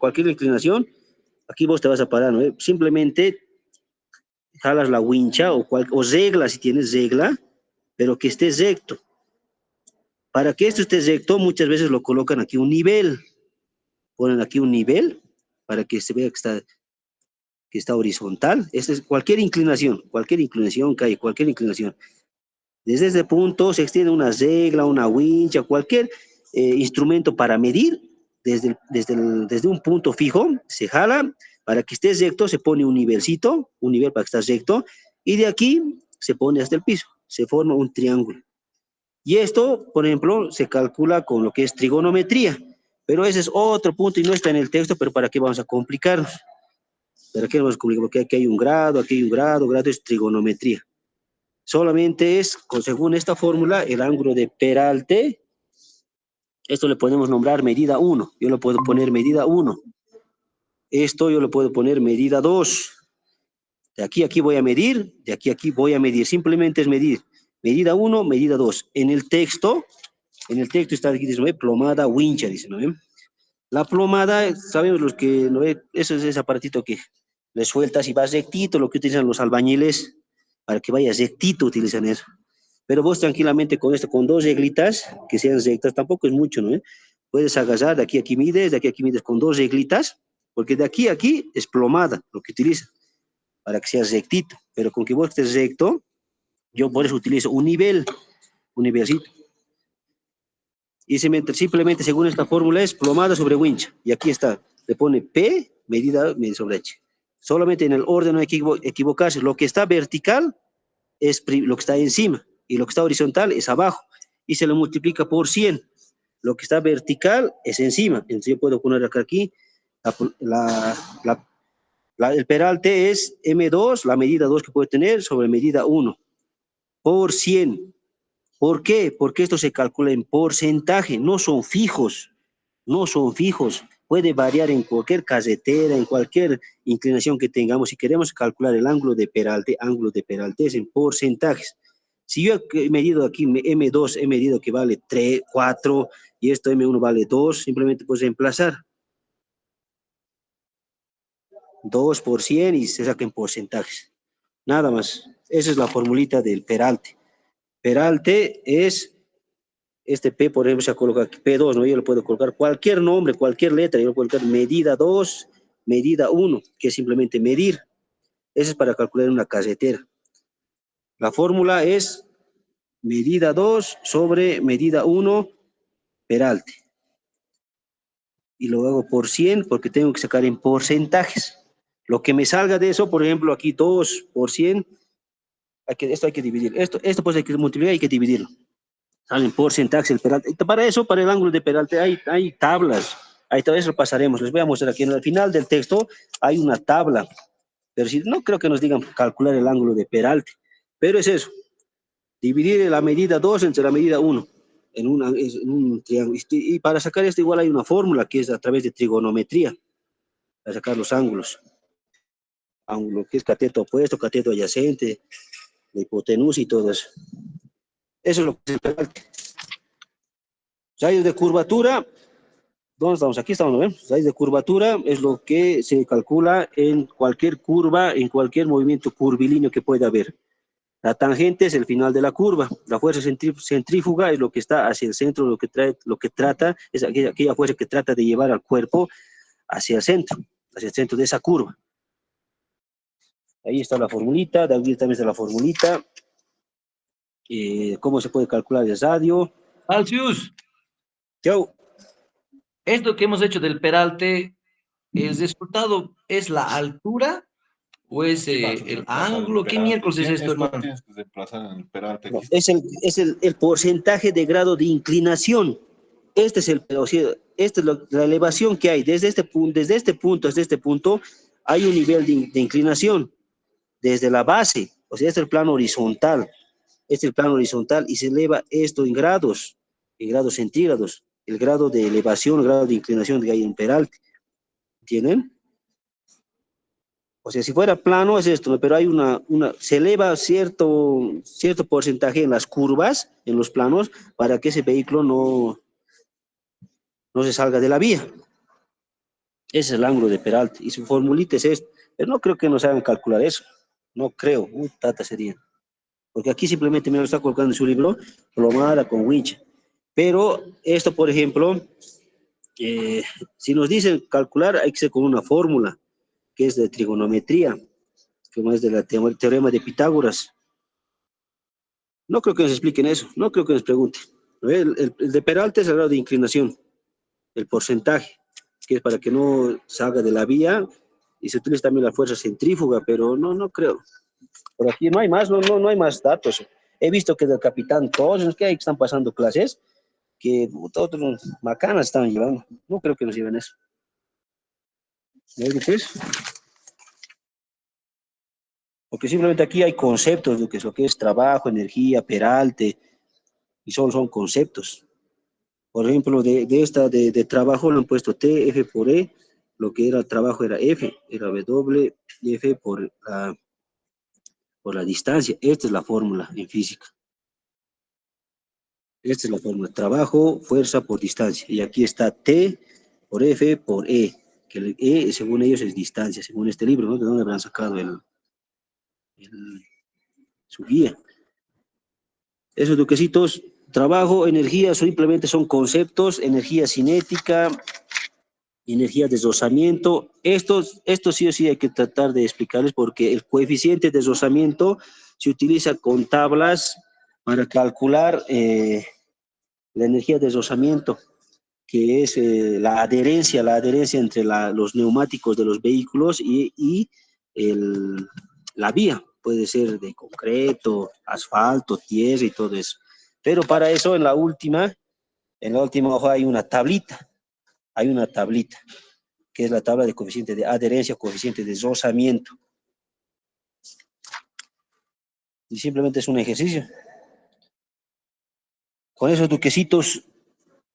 A: aquí vos te vas a parar, ¿no? Simplemente jalas la wincha o regla, si tienes regla, pero que esté recto. Para que esto esté recto, muchas veces lo colocan aquí un nivel. Ponen aquí un nivel para que se vea que está horizontal. Esta es cualquier inclinación que hay, cualquier inclinación. Desde ese punto se extiende una regla, una wincha, cualquier instrumento para medir. Desde un punto fijo se jala para que esté recto, se pone un nivel para que esté recto, y de aquí se pone hasta el piso, se forma un triángulo. Y esto, por ejemplo, se calcula con lo que es trigonometría, pero ese es otro punto y no está en el texto, pero ¿para qué vamos a complicarnos? ¿Para qué vamos a complicar? Porque aquí hay un grado, aquí hay un grado, grado es trigonometría. Solamente es, según esta fórmula, el ángulo de peralte, esto le podemos nombrar medida 1, yo le puedo poner medida 1, esto yo le puedo poner medida 2, de aquí a aquí voy a medir, de aquí a aquí voy a medir, simplemente es medir, medida 1, medida 2. En el texto está aquí, dice, ¿no? Plomada wincha, dice, ¿no? La plomada, sabemos los que, ¿no? Eso es ese aparatito que le sueltas y va rectito, lo que utilizan los albañiles, para que vaya rectito utilizan eso. Pero vos tranquilamente con esto, con dos reglitas, que sean rectas, tampoco es mucho, ¿no? Puedes agarrar, de aquí a aquí mides, de aquí a aquí mides con dos reglitas, porque de aquí a aquí es plomada lo que utilizan, para que sea rectito. Pero con que vos estés recto, yo por eso utilizo un nivelcito. Y simplemente según esta fórmula es plomada sobre wincha. Y aquí está, le pone P, medida sobre H. Solamente en el orden no hay que equivocarse. Lo que está vertical es lo que está encima y lo que está horizontal es abajo. Y se lo multiplica por 100. Lo que está vertical es encima. Entonces yo puedo poner acá aquí, la, la, el peralte es M2, la medida 2 que puede tener sobre medida 1, por 100. ¿Por qué? Porque esto se calcula en porcentaje, no son fijos, no son fijos. Puede variar en cualquier carretera, en cualquier inclinación que tengamos. Si queremos calcular el ángulo de peralte es en porcentajes. Si yo he medido aquí M2, he medido que vale 3, 4 y esto M1 vale 2, simplemente puedes reemplazar 2 por 100 y se saca en porcentajes. Nada más. Esa es la formulita del peralte. Peralte es este P, por ejemplo, se coloca aquí P2, ¿no? Yo le puedo colocar cualquier nombre, cualquier letra, yo le puedo colocar medida 2, medida 1, que es simplemente medir. Eso es para calcular una carretera. La fórmula es medida 2 sobre medida 1, peralte. Y lo hago por 100 porque tengo que sacar en porcentajes. Lo que me salga de eso, por ejemplo, aquí 2 por 100, esto hay que dividir. Esto pues hay que multiplicar, hay que dividirlo. Salen porcentajes el peralte. Para eso, para el ángulo de peralte, hay tablas. Ahí todo eso pasaremos. Les voy a mostrar aquí. En el final del texto hay una tabla. Pero si, no creo que nos digan calcular el ángulo de peralte. Pero es eso. Dividir la medida 2 entre la medida 1 en un triángulo. Y para sacar esto igual hay una fórmula que es a través de trigonometría. Para sacar los ángulos. Ángulo que es cateto opuesto, cateto adyacente, la hipotenusa y todo eso. Eso es lo que es el peralte. Rayos de curvatura. ¿Dónde estamos? Aquí estamos, ¿no? Raíz de curvatura es lo que se calcula en cualquier curva, en cualquier movimiento curvilíneo que pueda haber. La tangente es el final de la curva. La fuerza centrífuga es lo que está hacia el centro, lo que trata, es aquella fuerza que trata de llevar al cuerpo hacia el centro de esa curva. Ahí está la formulita, de aquí también está la formulita. ¿Cómo se puede calcular el radio?
C: Alcius,
A: Chau.
C: esto que hemos hecho del peralte, ¿el resultado es la altura o es el ángulo? ¿Qué miércoles es esto, hermano?
D: Tienes que desplazar en el peralte.
A: No, es el porcentaje de grado de inclinación. Este es o sea, esta es la elevación que hay. Desde este punto hasta este punto hay un nivel de inclinación. Desde la base, o sea, este es el plano horizontal. Este es el plano horizontal y se eleva esto en grados centígrados. El grado de elevación, el grado de inclinación que hay en peralte. ¿Entienden? O sea, si fuera plano es esto, ¿no? Pero hay se eleva cierto porcentaje en las curvas, en los planos, para que ese vehículo no se salga de la vía. Ese es el ángulo de peralte. Y su formulita es esto. Pero no creo que nos hagan calcular eso. No creo. Tata sería. Porque aquí simplemente me lo está colocando en su libro, plomada con winch. Pero esto, por ejemplo, si nos dicen calcular, hay que ser con una fórmula, que es de trigonometría, como es de la teorema de Pitágoras. No creo que nos expliquen eso, no creo que nos pregunten. El de peralte es el grado de inclinación, el porcentaje, que es para que no salga de la vía, y se utiliza también la fuerza centrífuga, pero no creo. Por aquí no hay más, no hay más datos. He visto que del capitán, todos los que hay que están pasando clases, que otros macanas están llevando. No creo que nos lleven eso. ¿No es? Porque simplemente aquí hay conceptos, lo que es trabajo, energía, peralte, y son conceptos. Por ejemplo, de trabajo lo han puesto T, F por E, lo que era trabajo era F, era W, F por la distancia. Esta es la fórmula en física. Esta es la fórmula. Trabajo, fuerza por distancia. Y aquí está T por F por E, que el E, según ellos, es distancia, según este libro, ¿no? ¿De dónde habrán sacado su guía? Esos duquesitos, trabajo, energía, simplemente son conceptos, energía cinética, energía de deslozamiento. Estos sí o sí hay que tratar de explicarles porque el coeficiente de deslozamiento se utiliza con tablas para calcular la energía de deslozamiento, que es la adherencia entre los neumáticos de los vehículos y el, la vía. Puede ser de concreto, asfalto, tierra y todo eso. Pero para eso en la última hoja hay una tablita, que es la tabla de coeficiente de adherencia, coeficiente de deslozamiento. Y simplemente es un ejercicio. Con esos duquesitos,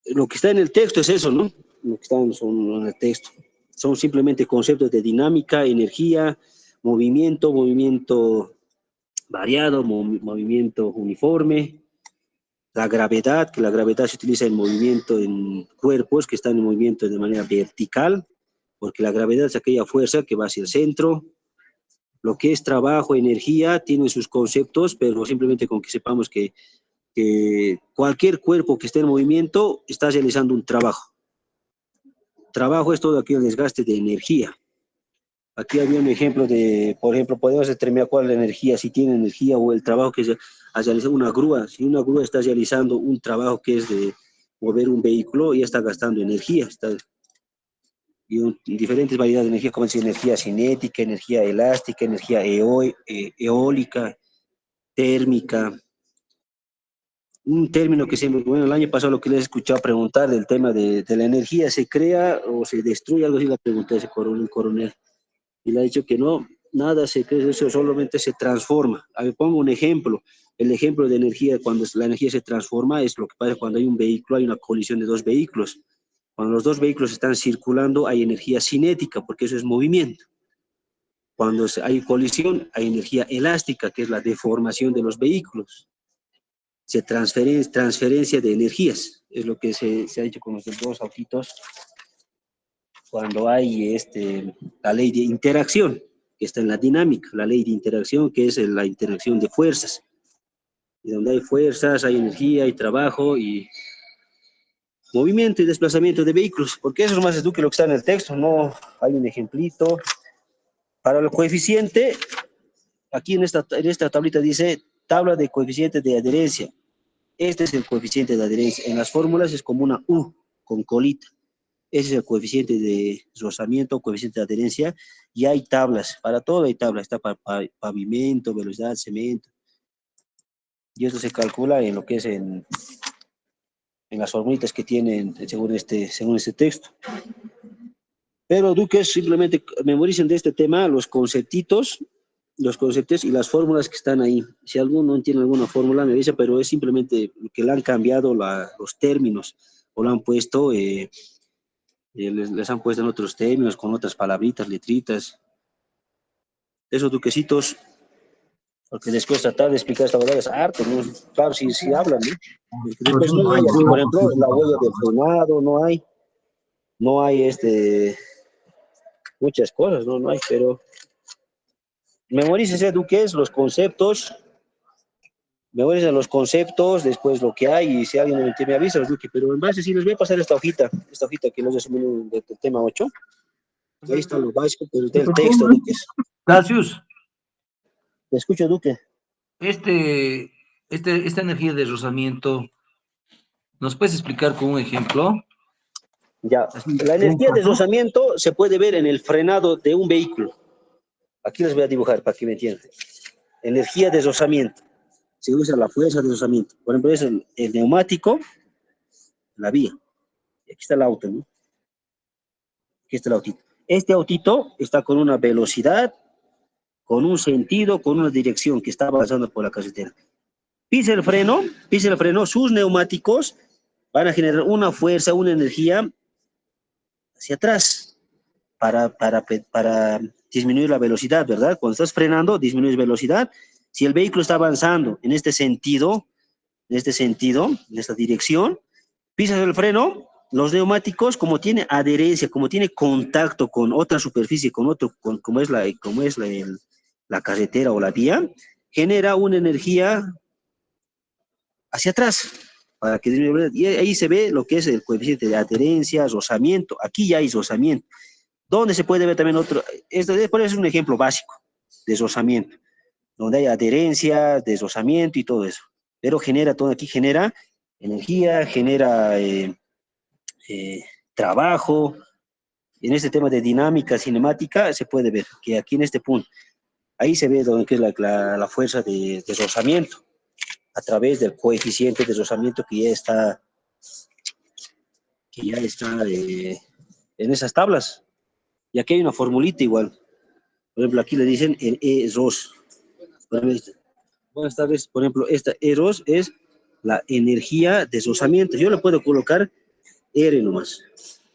A: lo que está en el texto es eso, ¿no? Lo que son en el texto. Son simplemente conceptos de dinámica, energía, movimiento variado, movimiento uniforme, la gravedad, que la gravedad se utiliza en movimiento en cuerpos que están en movimiento de manera vertical, porque la gravedad es aquella fuerza que va hacia el centro. Lo que es trabajo, energía, tiene sus conceptos, pero simplemente con que sepamos que cualquier cuerpo que esté en movimiento está realizando un trabajo. Trabajo es todo aquel desgaste de energía. Aquí había un ejemplo por ejemplo, podemos determinar cuál es la energía, si tiene energía o el trabajo que se ha realizado una grúa. Si una grúa está realizando un trabajo que es de mover un vehículo, ya está gastando energía. Y diferentes variedades de energía, como decir, energía cinética, energía elástica, energía eólica, térmica. Un término que siempre, bueno, el año pasado lo que les he escuchado preguntar del tema de la energía, ¿se crea o se destruye? Algo así la pregunta ese coronel. Y le ha dicho que no, nada se crea, eso solamente se transforma. A ver, pongo un ejemplo. El ejemplo de energía, cuando la energía se transforma, es lo que pasa cuando hay un vehículo, hay una colisión de dos vehículos. Cuando los dos vehículos están circulando, hay energía cinética, porque eso es movimiento. Cuando hay colisión, hay energía elástica, que es la deformación de los vehículos. Transferencia de energías, es lo que se ha hecho con los dos autitos cuando hay la ley de interacción, que está en la dinámica, la ley de interacción, que es la interacción de fuerzas. Y donde hay fuerzas, hay energía, hay trabajo y movimiento y desplazamiento de vehículos, porque eso es más que lo que está en el texto, no hay un ejemplito. Para el coeficiente, aquí en esta tablita dice tabla de coeficiente de adherencia. Este es el coeficiente de adherencia. En las fórmulas es como una U con colita. Ese es el coeficiente de rozamiento, coeficiente de adherencia, y hay tablas, para todo hay tablas, está para pavimento, velocidad, cemento, y esto se calcula en lo que es en las formulitas que tienen según este texto. Pero Duques, simplemente memoricen de este tema los conceptos y las fórmulas que están ahí. Si alguno no entiende alguna fórmula, me dice, pero es simplemente que le han cambiado los términos, o lo han puesto... les han puesto en otros términos, con otras palabritas, letritas. Esos duquesitos, porque después tratar de explicar esta verdad es harto, ¿no? Claro, si hablan, ¿no? Porque después no hay, así, por ejemplo, la huella de frenado, no hay muchas cosas, no hay, pero memorícese, Duques, los conceptos, memoricen los conceptos, después lo que hay, y si alguien no me avisa, Duque, pero en base, sí, les voy a pasar esta hojita que los resumen del tema 8. Ahí está lo básico, pero del texto, Duques.
C: Gracias.
A: Te escucho, Duque.
C: Esta energía de rozamiento, ¿nos puedes explicar con un ejemplo?
A: Ya,
C: Así,
A: la
C: un
A: energía de
C: paso.
A: deslozamiento se puede ver en el frenado de un vehículo. Aquí les voy a dibujar para que me entiendan. energía de deslizamiento. Se usa la fuerza de deslizamiento. Por ejemplo, es el neumático, la vía. Aquí está el auto, ¿no? Aquí está el autito. Este autito está con una velocidad, con un sentido, con una dirección que está avanzando por la carretera. Pisa el freno, sus neumáticos van a generar una fuerza, una energía hacia atrás para disminuir la velocidad, ¿verdad? Cuando estás frenando, disminuyes velocidad. Si el vehículo está avanzando en este sentido, en esta dirección, pisas el freno, los neumáticos, como tiene adherencia, como tiene contacto con otra superficie, como es la carretera o la vía, genera una energía hacia atrás, para que y ahí se ve lo que es el coeficiente de adherencia, rozamiento. Aquí ya hay rozamiento. ¿Dónde se puede ver también otro? Esto es un ejemplo básico de rozamiento, donde hay adherencia, deslizamiento y todo eso. Pero aquí genera energía, genera trabajo. En este tema de dinámica cinemática se puede ver que aquí en este punto, ahí se ve donde que es la fuerza de deslizamiento a través del coeficiente de deslizamiento que ya está en esas tablas. Y aquí hay una formulita igual. Por ejemplo, aquí le dicen el E-ROS. Buenas tardes. Por ejemplo, esta E-ROS es la energía de deslizamiento. Yo le puedo colocar R nomás.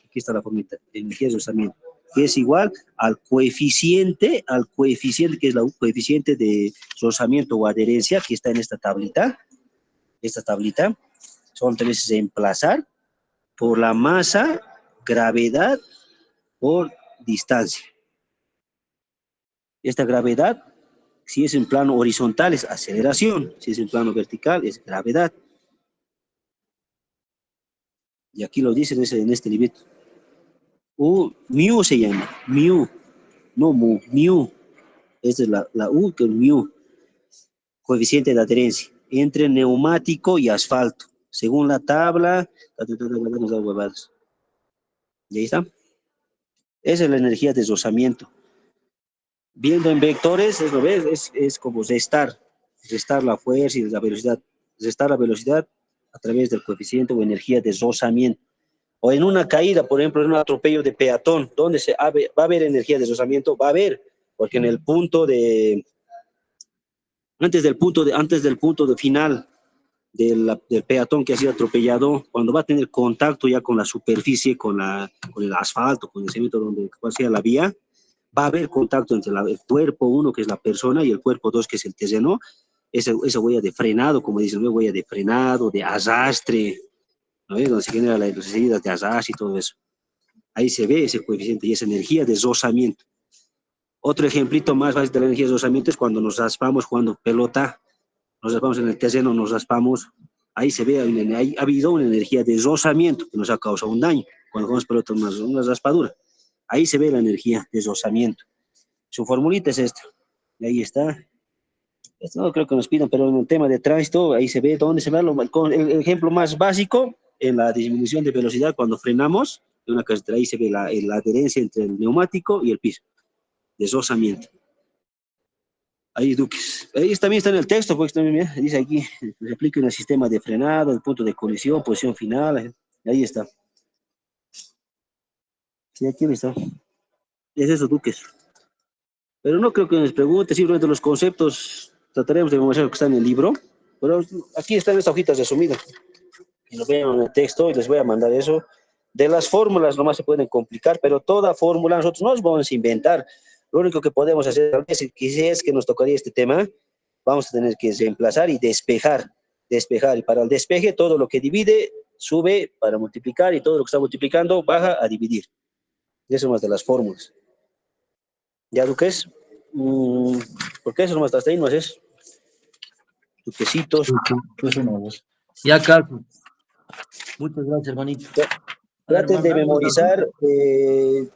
A: Aquí está la formita, energía de deslizamiento, que es igual al coeficiente que es el coeficiente de rozamiento o adherencia, que está en esta tablita. Esta tablita son tres veces emplazar por la masa, gravedad por distancia. Esta gravedad, si es en plano horizontal, es aceleración. Si es en plano vertical, es gravedad. Y aquí lo dicen en este librito. Mu se llama, mu, no mu, mu. Esta es la U, que es mu, coeficiente de adherencia, entre neumático y asfalto, según la tabla, y ahí está. Esa es la energía de deslizamiento. Viendo en vectores, ¿lo ves? Es como restar la fuerza y la velocidad, restar la velocidad a través del coeficiente o energía de deslizamiento. O en una caída, por ejemplo, en un atropello de peatón, ¿dónde va a haber energía de deslizamiento? Va a haber, porque en el punto antes del punto de final del peatón que ha sido atropellado, cuando va a tener contacto ya con la superficie, con el asfalto, con el cemento donde sea la vía, va a haber contacto entre el cuerpo 1, que es la persona, y el cuerpo 2, que es el terreno. Esa huella de frenado, como dicen, ¿no? Huella de frenado, de arrastre, ¿no? Donde se genera las heridas de arrastre y todo eso. Ahí se ve ese coeficiente y esa energía de rozamiento. Otro ejemplito más fácil de la energía de rozamiento es cuando nos raspamos jugando pelota, nos raspamos en el terreno, nos raspamos, ahí se ve, ahí ha habido una energía de rozamiento que nos ha causado un daño. Cuando jugamos pelota, una raspadura, ahí se ve la energía de rozamiento. Su formulita es esta, y ahí está. Esto no creo que nos pidan, pero en el tema de tránsito, ahí se ve dónde se ve el ejemplo más básico, en la disminución de velocidad cuando frenamos, en una carretera, ahí se ve la adherencia entre el neumático y el piso, deslizamiento. Ahí, Duques. Ahí también está en el texto, pues también dice aquí, se aplica en el sistema de frenado, el punto de colisión, posición final, ahí está. Sí, aquí está. Es eso, Duques. Pero no creo que nos pregunte, simplemente los conceptos trataremos de memorizar lo que está en el libro, pero aquí están estas hojitas resumidas. Y lo veo en el texto y les voy a mandar eso. De las fórmulas nomás se pueden complicar, pero toda fórmula nosotros no nos vamos a inventar. Lo único que podemos hacer, tal vez, si es que nos tocaría este tema, vamos a tener que reemplazar y despejar. Y para el despeje, todo lo que divide sube para multiplicar y todo lo que está multiplicando baja a dividir. Eso más de las fórmulas. ¿Ya, Duques? Porque eso nomás hasta ahí no es. Duquesitos.
B: Eso no, vos.
C: Ya, Carlos. Muchas gracias, hermanito. A ver,
A: Traten de memorizar de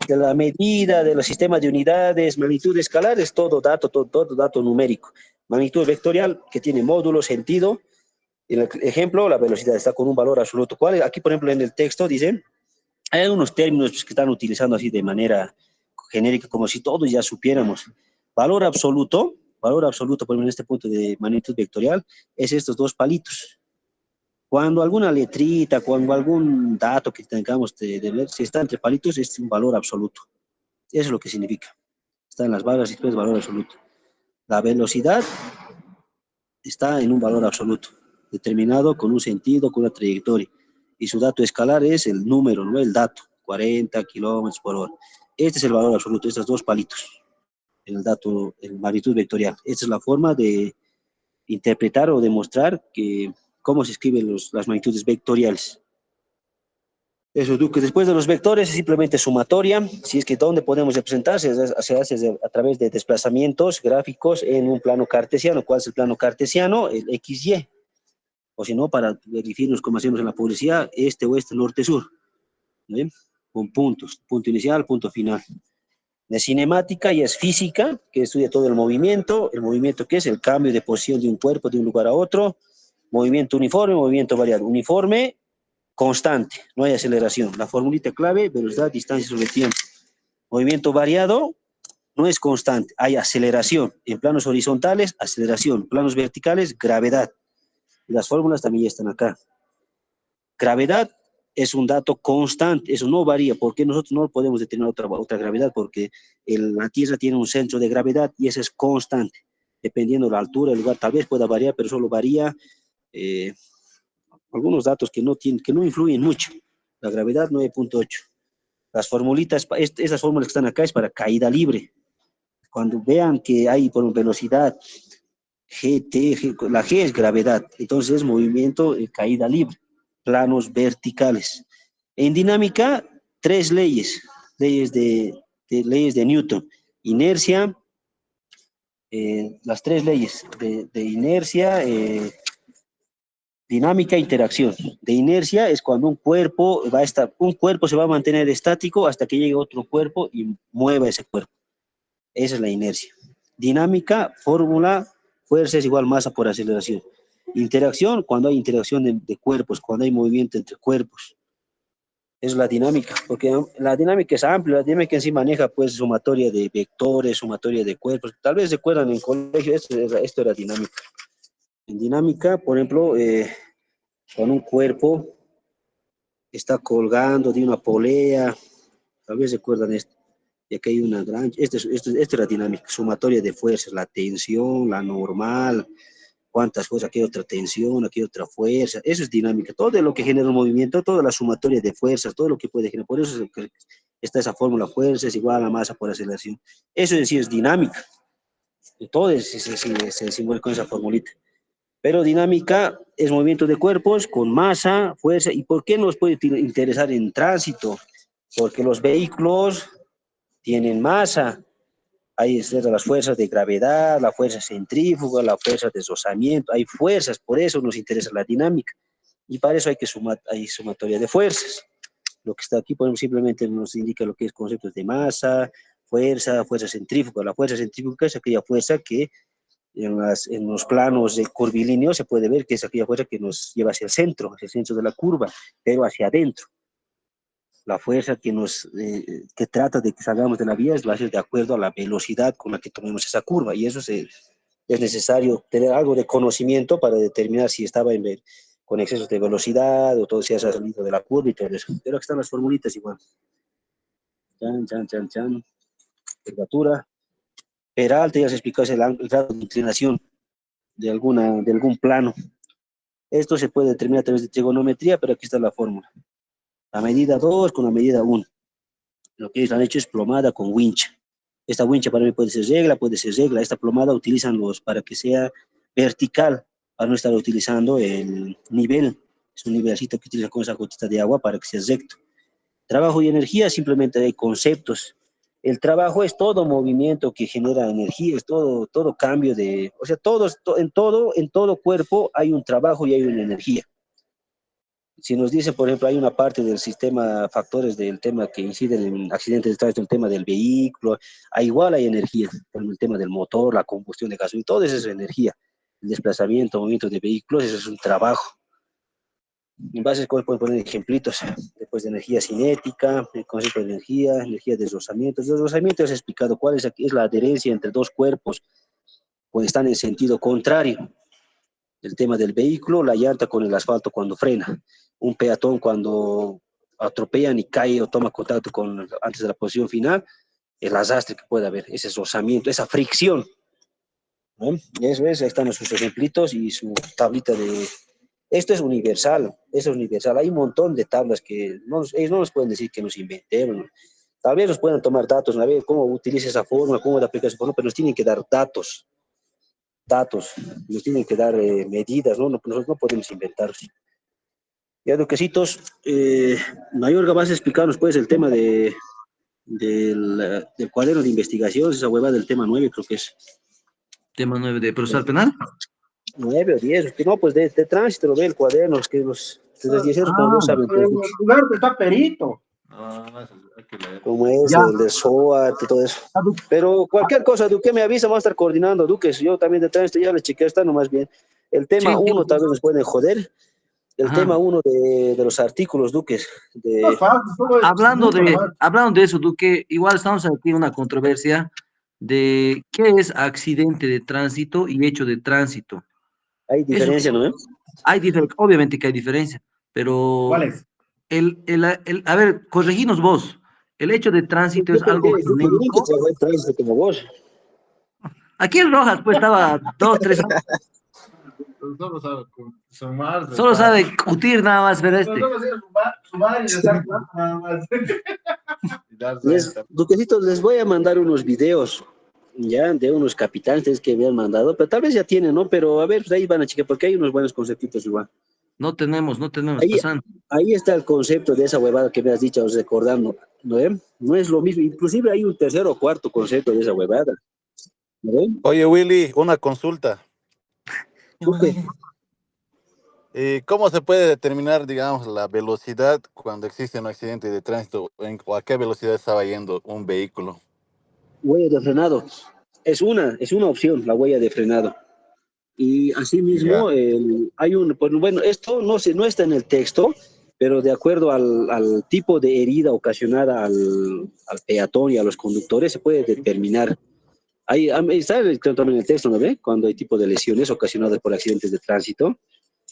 A: la medida, de los sistemas de unidades, magnitud escalar, es todo dato numérico. Magnitud vectorial, que tiene módulo, sentido. En el ejemplo, la velocidad está con un valor absoluto. ¿Cuál? Aquí, por ejemplo, en el texto dice, hay algunos términos pues, que están utilizando así de manera genérica, como si todos ya supiéramos. Valor absoluto Valor absoluto, por ejemplo, en este punto de magnitud vectorial, es estos dos palitos. Cuando alguna letrita, cuando algún dato que tengamos de ver, si está entre palitos, es un valor absoluto. Eso es lo que significa. Está en las barras y es valor absoluto. La velocidad está en un valor absoluto, determinado con un sentido, con una trayectoria. Y su dato escalar es el número, no el dato, 40 kilómetros por hora. Este es el valor absoluto, estos dos palitos, en el dato, en magnitud vectorial. Esta es la forma de interpretar o demostrar cómo se escriben las magnitudes vectoriales. Eso, Duque. Después de los vectores es simplemente sumatoria. Si es que dónde podemos representar, se hace a través de desplazamientos gráficos en un plano cartesiano. ¿Cuál es el plano cartesiano? El XY. O si no, para definirnos como hacemos en la publicidad, este, oeste, norte, sur. ¿Bien? Con puntos. Punto inicial, punto final. De cinemática ya es física, que estudia todo el movimiento. El movimiento que es el cambio de posición de un cuerpo de un lugar a otro. Movimiento uniforme, movimiento variado. Uniforme, constante, no hay aceleración. La formulita clave, velocidad, distancia sobre tiempo. Movimiento variado no es constante, hay aceleración. En planos horizontales, aceleración. Planos verticales, gravedad. Y las fórmulas también ya están acá. Gravedad es un dato constante, eso no varía. ¿Por qué nosotros no podemos determinar otra gravedad? Porque la Tierra tiene un centro de gravedad y ese es constante. Dependiendo de la altura, el lugar, tal vez pueda variar, pero solo varía algunos datos que no influyen mucho. La gravedad 9.8. Las formulitas, esas fórmulas que están acá es para caída libre. Cuando vean que hay por velocidad la G es gravedad, entonces es movimiento caída libre, planos verticales. En dinámica, tres leyes de Newton. Inercia, las tres leyes de inercia, dinámica e interacción. De inercia es cuando un cuerpo se va a mantener estático hasta que llegue otro cuerpo y mueva ese cuerpo. Esa es la inercia. Dinámica, fórmula, fuerza es igual masa por aceleración. Interacción, cuando hay interacción de cuerpos, cuando hay movimiento entre cuerpos. Es la dinámica, porque la dinámica es amplia, la dinámica en sí maneja pues sumatoria de vectores, sumatoria de cuerpos. Tal vez recuerdan en colegio, esto era dinámica. En dinámica, por ejemplo, cuando un cuerpo está colgando de una polea, tal vez recuerdan esto, y aquí hay una gran, esto es la dinámica, sumatoria de fuerzas, la tensión, la normal, cuántas fuerzas, aquí hay otra tensión, aquí hay otra fuerza, eso es dinámica, todo lo que genera un movimiento, toda la sumatoria de fuerzas, todo lo que puede generar, por eso está esa fórmula, fuerza es igual a masa por aceleración, eso en sí es dinámica, y todo se simboliza con esa formulita. Pero dinámica es movimiento de cuerpos con masa, fuerza. ¿Y por qué nos puede interesar en tránsito? Porque los vehículos tienen masa. Hay las fuerzas de gravedad, la fuerza centrífuga, la fuerza de deslizamiento. Hay fuerzas, por eso nos interesa la dinámica. Y para eso hay sumatoria de fuerzas. Lo que está aquí, por ejemplo, simplemente nos indica lo que es conceptos de masa, fuerza centrífuga. La fuerza centrífuga es aquella fuerza que en los planos curvilíneos se puede ver que es aquella fuerza que nos lleva hacia el centro de la curva, pero hacia adentro. La fuerza que trata de que salgamos de la vía va a ser de acuerdo a la velocidad con la que tomemos esa curva, y eso es necesario tener algo de conocimiento para determinar si estaba con excesos de velocidad o todo se ha salido de la curva y todo eso. Pero aquí están las formulitas igual. Curvatura. Peralta ya se explicó, es el grado de inclinación de algún plano. Esto se puede determinar a través de trigonometría, pero aquí está la fórmula. La medida 2 con la medida 1. Lo que ellos han hecho es plomada con wincha. Esta wincha para mí puede ser regla. Esta plomada utilizan para que sea vertical, para no estar utilizando el nivel. Es un nivelcito que utiliza con esa gotita de agua para que sea recto. Trabajo y energía, simplemente hay conceptos. El trabajo es todo movimiento que genera energía, es todo cambio o sea, en todo cuerpo hay un trabajo y hay una energía. Si nos dice, por ejemplo, hay una parte del sistema, factores del tema que inciden en accidentes de tránsito, el tema del vehículo, igual hay energía, por el tema del motor, la combustión de gasolina, todo eso es energía. El desplazamiento, movimiento de vehículos, eso es un trabajo. En base a cuál pueden poner ejemplitos, después de energía cinética, el concepto de energía de deslizamiento. El deslizamiento es explicado cuál es la adherencia entre dos cuerpos. cuando están en sentido contrario. El tema del vehículo, la llanta con el asfalto cuando frena, un peatón cuando atropellan y cae o toma contacto con antes de la posición final, el arrastre que puede haber, ese rozamiento, esa fricción, ¿no? Eso es, ahí están sus ejemplitos y su tablita de... Esto es universal, eso es universal. Hay un montón de tablas que ellos no nos pueden decir que nos inventemos, ¿no? Tal vez nos puedan tomar datos, a ver cómo utiliza esa forma, cómo la aplica esa forma, pero nos tienen que dar datos, nos tienen que dar medidas, ¿no? Nosotros no podemos inventar. Ya, Duquesitos, Mayorga, vas a explicarnos pues el tema del cuaderno de investigación, esa hueva del tema 9 creo que es
C: Tema 9 de procesal penal.
A: 9 o 10, que no, pues de tránsito, lo ve el cuaderno, es que los desviaciones como vos saben, pues,
B: lugar está perito.
D: No, eso hay que leer.
A: como es
B: Ya.
A: el de SOAT y todo eso. Pero cualquier cosa, Duque me avisa, vamos a estar coordinando, Duque, yo también de tránsito ya le chequeo, está nomás bien. El tema
C: Sí, sí.
A: 1 tal vez nos pueden joder, el
C: Ajá.
A: tema 1 de los artículos, Duques,
B: No es
A: de...
B: fácil, todo es mucho nomás.
C: Hablando de eso, Duque, igual estamos aquí en una controversia de qué es accidente de tránsito y hecho de tránsito.
A: Hay
C: Eso
A: diferencia, ¿no?
C: obviamente que hay diferencia, pero
B: ¿Cuál es?
C: a ver, correginos vos. El hecho de tránsito es algo
A: Duque, yo nunca
C: genérico.
A: trabajé en tránsito como vos.
C: Aquí en Rojas, pues estaba 2, 3 años.
D: Solo sabe sumar,
C: Solo
D: restar.
C: sabe cutir nada más, pero este.
B: Solo hacer sumar y restar plata nada más.
D: Y dar renta.
A: Duquecitos, les voy a mandar unos videos, ya, de unos capitanes que me han mandado, pero tal vez ya tienen, ¿no? Pero a ver, pues ahí van a chequear, porque hay unos buenos conceptitos igual.
C: No tenemos,
A: Ahí,
C: pasan.
A: ahí está el concepto de esa huevada que me has dicho, recordando, ¿no? No es lo mismo, inclusive hay un tercer o cuarto concepto de esa huevada, ¿no?
E: Oye, Willy, una consulta.
A: Duque,
E: ¿Cómo se puede determinar, digamos, la velocidad cuando existe un accidente de tránsito? ¿O a qué velocidad estaba yendo un vehículo?
A: huella de frenado, es una opción, la huella de frenado. Y
E: Ya.
A: asimismo, hay un, pues, bueno, esto no está en el texto, pero de acuerdo al tipo de herida ocasionada al peatón y a los conductores, se puede determinar. Ahí está también en el texto, ¿no ve? Cuando hay tipo de lesiones ocasionadas por accidentes de tránsito,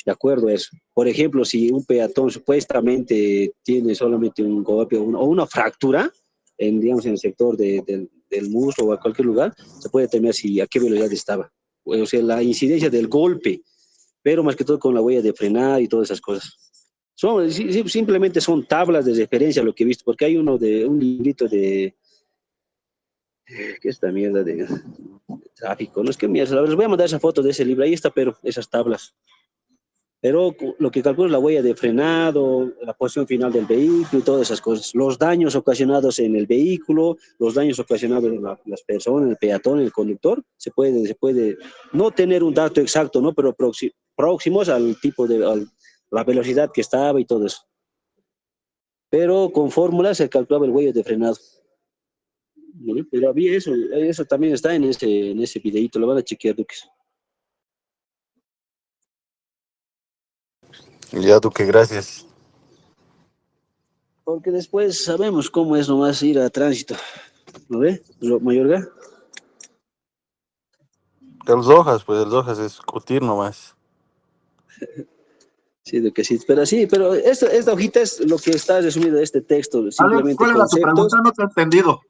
A: de acuerdo a eso. Por ejemplo, si un peatón supuestamente tiene solamente un golpe o una fractura, digamos, en el sector del muslo o a cualquier lugar, se puede determinar si a qué velocidad estaba. O sea, la incidencia del golpe, pero más que todo con la huella de frenar y todas esas cosas. Simplemente son tablas de referencia lo que he visto, porque hay un librito de, ¿qué es esta mierda de tráfico? No es que mierda, les voy a mandar esa foto de ese libro, ahí está, pero esas tablas. Pero lo que calculo es la huella de frenado, la posición final del vehículo y todas esas cosas. Los daños ocasionados en el vehículo, los daños ocasionados en las personas, en el peatón, en el conductor, se puede no tener un dato exacto, ¿no? Pero próximos al tipo la velocidad que estaba y todo eso. Pero con fórmulas se calculaba el huella de frenado, ¿no? Pero había eso también está en ese videíto, lo van a chequear, Duques.
E: Ya, Duque, gracias.
A: Porque después sabemos cómo es nomás ir a tránsito, ¿no ve, Mayorga?
E: El Rojas es curtir nomás.
A: Sí, de que sí, pero esta hojita es lo que está resumido de este texto,
B: Alex,
A: simplemente
B: ¿cuál era tu
A: conceptos.
B: pregunta? No te he entendido.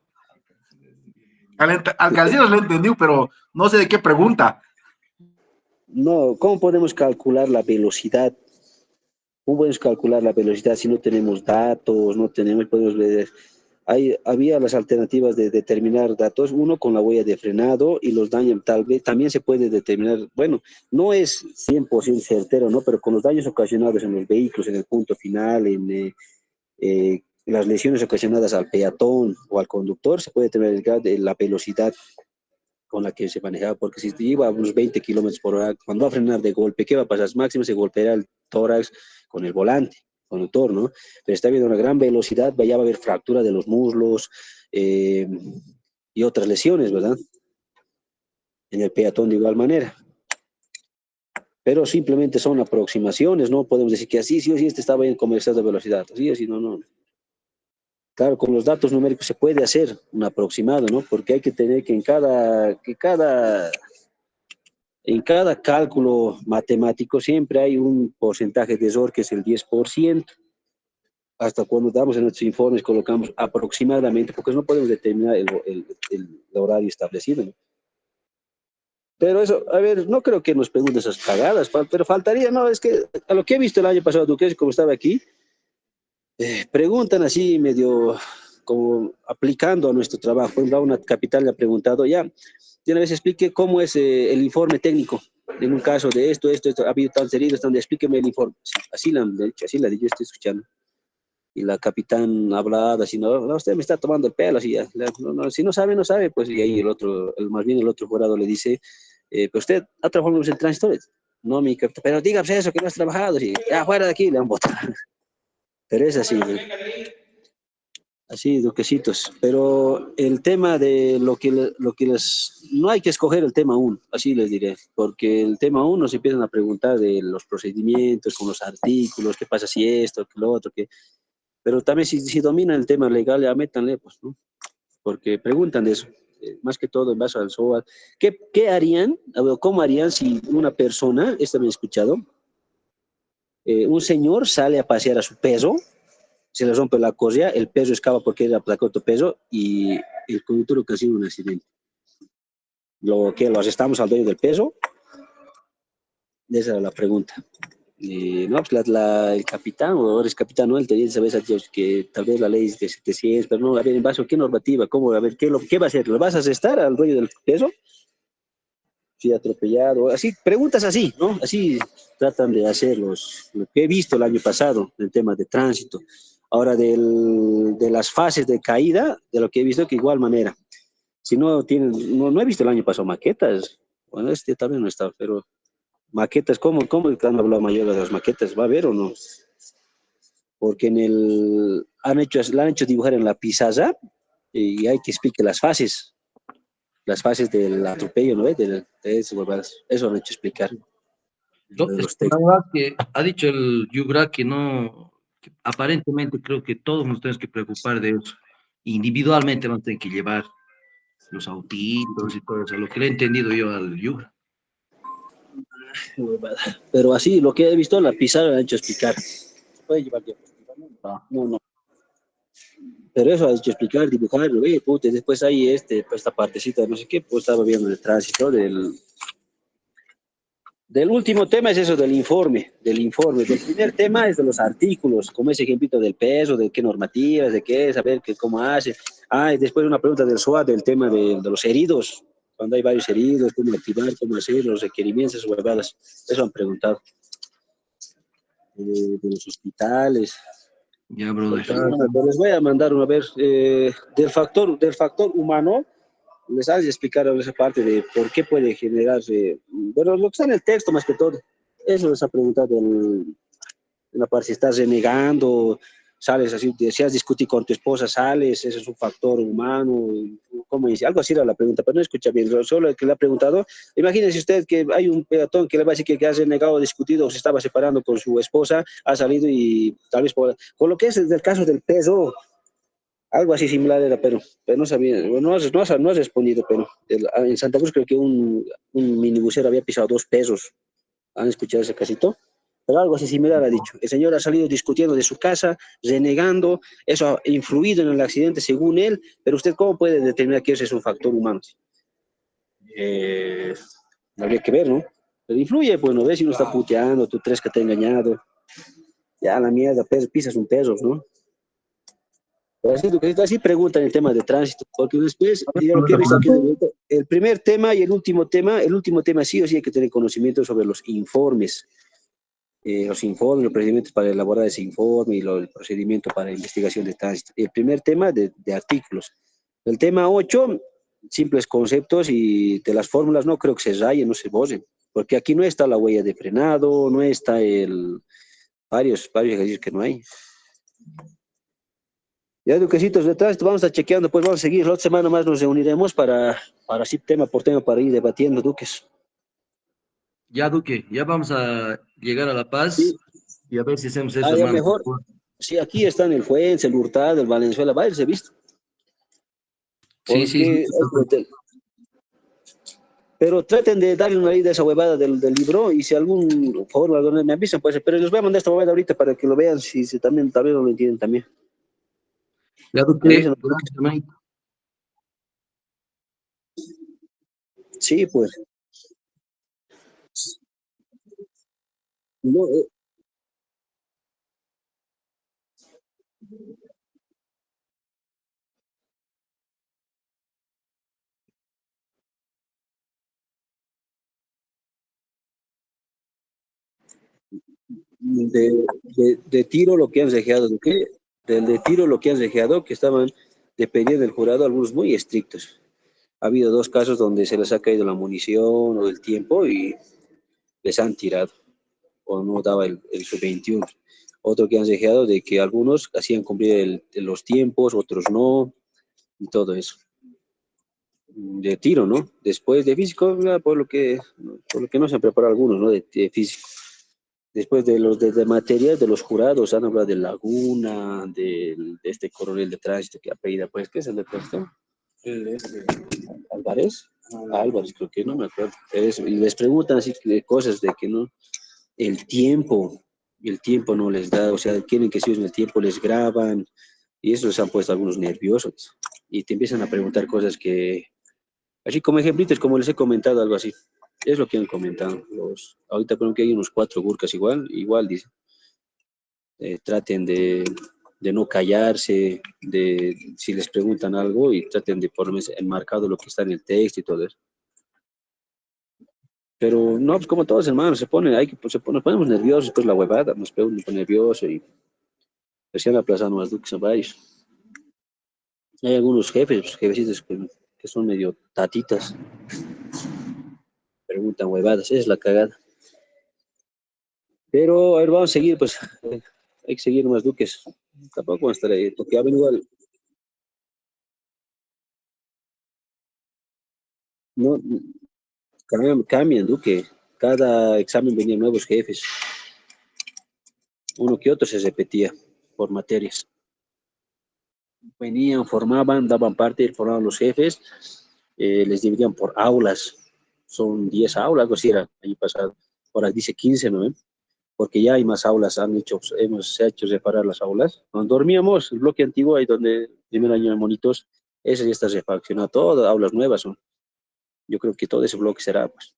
B: Al Casillas le he entendido, pero no sé de qué pregunta.
A: No, ¿cómo podemos calcular la velocidad? ¿Cómo podemos calcular la velocidad si no tenemos datos, no tenemos, podemos ver? Había las alternativas de determinar datos, uno con la huella de frenado y los daños, tal vez también se puede determinar, bueno, no es 100% certero, ¿no? Pero con los daños ocasionados en los vehículos, en el punto final, las lesiones ocasionadas al peatón o al conductor, se puede determinar la velocidad con la que se manejaba, porque si iba a unos 20 kilómetros por hora, cuando va a frenar de golpe, ¿qué va a pasar? Máximo se golpeará el tórax con el volante, conductor, ¿no? Pero está viendo una gran velocidad, ya va a haber fractura de los muslos y otras lesiones, ¿verdad? En el peatón de igual manera. Pero simplemente son aproximaciones, no podemos decir que así, sí o sí, este estaba en exceso de velocidad, así o sí, no, no. Claro, con los datos numéricos se puede hacer un aproximado, ¿no? Porque hay que tener que En cada cálculo matemático siempre hay un porcentaje de error que es el 10%. Hasta cuando damos en nuestros informes colocamos aproximadamente, porque no podemos determinar el horario establecido, ¿no? Pero eso, a ver, no creo que nos pregunten esas cagadas, pero faltaría, no, es que a lo que he visto el año pasado, Duque, como estaba aquí, preguntan así medio como aplicando a nuestro trabajo. Por ejemplo, a una capital le ha preguntado, ya, de una vez explique cómo es el informe técnico. En un caso de esto, ha habido tantos heridos, donde explíqueme el informe. Sí, así la han dicho, así la yo estoy escuchando. Y la capitán hablaba así, no, no, usted me está tomando el pelo, así ya. No, no, si no sabe, no sabe, pues, y ahí más bien el otro jurado le dice, pues usted ha trabajado en el tránsito. No, mi capitán, pero dígame eso, que no has trabajado, sí, ya fuera de aquí, le han botado. Pero es así, ¿no? Así, duquesitos. Pero el tema de lo que les... No hay que escoger el tema uno, así les diré, porque el tema uno se empiezan a preguntar de los procedimientos, con los artículos, qué pasa si esto, qué lo otro, qué... Pero también si dominan el tema legal, ya métanle, pues, ¿no? Porque preguntan de eso, más que todo en base al SOAT. ¿Qué harían, o cómo harían si una persona, esto me he escuchado, un señor sale a pasear a su perro, se le rompe la correa, el perro escapa porque era para corto peso y el conductor ocasiona un accidente? ¿Lo arrestamos al dueño del perro? Esa era la pregunta. No, pues el capitán, o eres capitán, ¿no? Él te dice a veces que tal vez la ley es de 700, pero no, a ver, en base a qué normativa, cómo, a ver, qué va a hacer? ¿Lo vas a arrestar al dueño del perro? Si atropellado, así, preguntas así, ¿no? Así tratan de hacer lo que he visto el año pasado, el tema de tránsito. Ahora, de las fases de caída, de lo que he visto, que igual manera. Si no tienen, no he visto el año pasado maquetas, bueno, este tal vez no está, pero maquetas, ¿cómo han hablado mayor de las maquetas? ¿Va a haber o no? Porque la han hecho dibujar en la pizarra y hay que explicar las fases del atropello, ¿no? De eso, huevadas. Eso han hecho explicar.
C: No,
A: De
C: es
A: los
C: que la
A: textos.
C: verdad que ha dicho el Yubra que no, que aparentemente creo que todos nos tenemos que preocupar de eso. Individualmente vamos a tener que llevar los autitos y todo eso, lo que le he entendido yo al Yubra.
A: Huevada. Pero así, lo que he visto, la pizarra la han hecho explicar. ¿Se puede llevar diapositiva? No, no. Pero eso ha hecho explicar, dibujar, puta, después hay pues, esta partecita, no sé qué, pues estaba viendo el tránsito del último tema es eso del informe, del informe. Del primer tema es de los artículos, como ese ejemplito del peso, de qué normativas, de qué, saber qué, cómo hace. Ah, y después una pregunta del SOAT, del tema de los heridos, cuando hay varios heridos, cómo activar, cómo hacer, los requerimientos, esas huevadas. Eso han preguntado. De los hospitales.
C: Ya, brother.
A: Les voy a mandar una vez del factor humano. Les has de explicar esa parte de por qué puede generarse, bueno, lo que está en el texto más que todo. Eso les ha preguntado en la parte, si estás renegando, sales así, deseas discutir con tu esposa, sales, ese es un factor humano, ¿cómo dice? Algo así era la pregunta, pero no escucha bien, solo el que le ha preguntado. Imagínense usted que hay un peatón que le va a decir que ha renegado, discutido, o se estaba separando con su esposa, ha salido y tal vez con lo que es el caso del peso, algo así similar era, pero no sabía, no has respondido, pero en Santa Cruz creo que un minibusero había pisado 2 pesos. ¿Han escuchado ese casito? Pero algo así similar ha dicho. El señor ha salido discutiendo de su casa, renegando, eso ha influido en el accidente según él, pero usted ¿cómo puede determinar que ese es un factor humano? Eh, Habría que ver, ¿no? Pero influye, pues, ¿no ves? Si uno está puteando, tú crees que te ha engañado, ya la mierda, pisas un peso, ¿no? Pero así preguntan el tema de tránsito, porque después, yo lo que he visto aquí, el primer tema y el último tema sí o sí hay que tener conocimiento sobre los informes, los procedimientos para elaborar ese informe y el procedimiento para investigación de tránsito. El primer tema de artículos. El tema 8 simples conceptos y de las fórmulas no creo que se rayen, no se borren, porque aquí no está la huella de frenado, no está varios ejercicios que no hay. Ya, Duquesitos, detrás vamos a estar chequeando, pues vamos a seguir. La otra semana más nos reuniremos para así tema por tema, para ir debatiendo, Duques.
C: Ya, Duque, ya vamos a llegar a La
A: Sí,
C: Paz y a ver si hacemos eso,
A: ya
C: hermano.
A: mejor. Sí, aquí están el Fuenza, el Hurtado, el Valenzuela, va a irse visto.
C: Sí, sí, sí.
A: Porque Pero traten de darle una leída a esa huevada del libro y si algún favor donde me avisan, pues, pero les voy a mandar esta huevada ahorita para que lo vean, si también, tal vez no lo entienden también.
C: Ya,
A: Me avisan.
C: gracias, hermanito.
A: Sí, pues. No, de tiro lo que han dejado, ¿de qué? De tiro lo que han dejado, que estaban, dependiendo del jurado, algunos muy estrictos. Ha habido dos casos donde se les ha caído la munición o el tiempo y les han tirado, o no daba el sub-21. Otro que han dejado de que algunos hacían cumplir los tiempos, otros no, y todo eso. De tiro, ¿no? Después de físico, por lo que no se han preparado algunos, ¿no? De físico. Después de los de materias de los jurados, han hablado de Laguna, de este coronel de tránsito que apellida, pues, ¿qué es el de tránsito? Álvarez. Álvarez, creo que no me acuerdo. Y les preguntan así de cosas de que no, el tiempo, el tiempo no les da, o sea, quieren que si usen el tiempo les graban, y eso les han puesto algunos nerviosos. Y te empiezan a preguntar cosas que, así como ejemplitos, como les he comentado, algo así. Es lo que han comentado. Ahorita creo que hay unos 4 burcas igual dice. Traten de no callarse, si les preguntan algo y traten de ponerse enmarcado lo que está en el texto y todo eso. Pero no, pues como todos hermanos, nos ponemos nerviosos, pues la huevada, nos ponemos nerviosos y recién aplazando más duques a varios. Hay algunos jefes, pues, jefecitos que son medio tatitas, preguntan huevadas, esa es la cagada. Pero, a ver, vamos a seguir, pues, hay que seguir más duques. Tampoco van a estar ahí, porque igual, no, cambian, duque. Cada examen venían nuevos jefes, uno que otro se repetía por materias. Venían, formaban, daban parte, formaban los jefes, les dividían por aulas, son 10 aulas, algo así era el año pasado, ahora dice 15, ¿no? Porque ya hay más aulas, se ha hecho separar las aulas. Donde dormíamos, el bloque antiguo, ahí donde primer año de monitos, ese ya está refaccionado, todo, aulas nuevas son. Yo creo que todo ese bloque será, pues.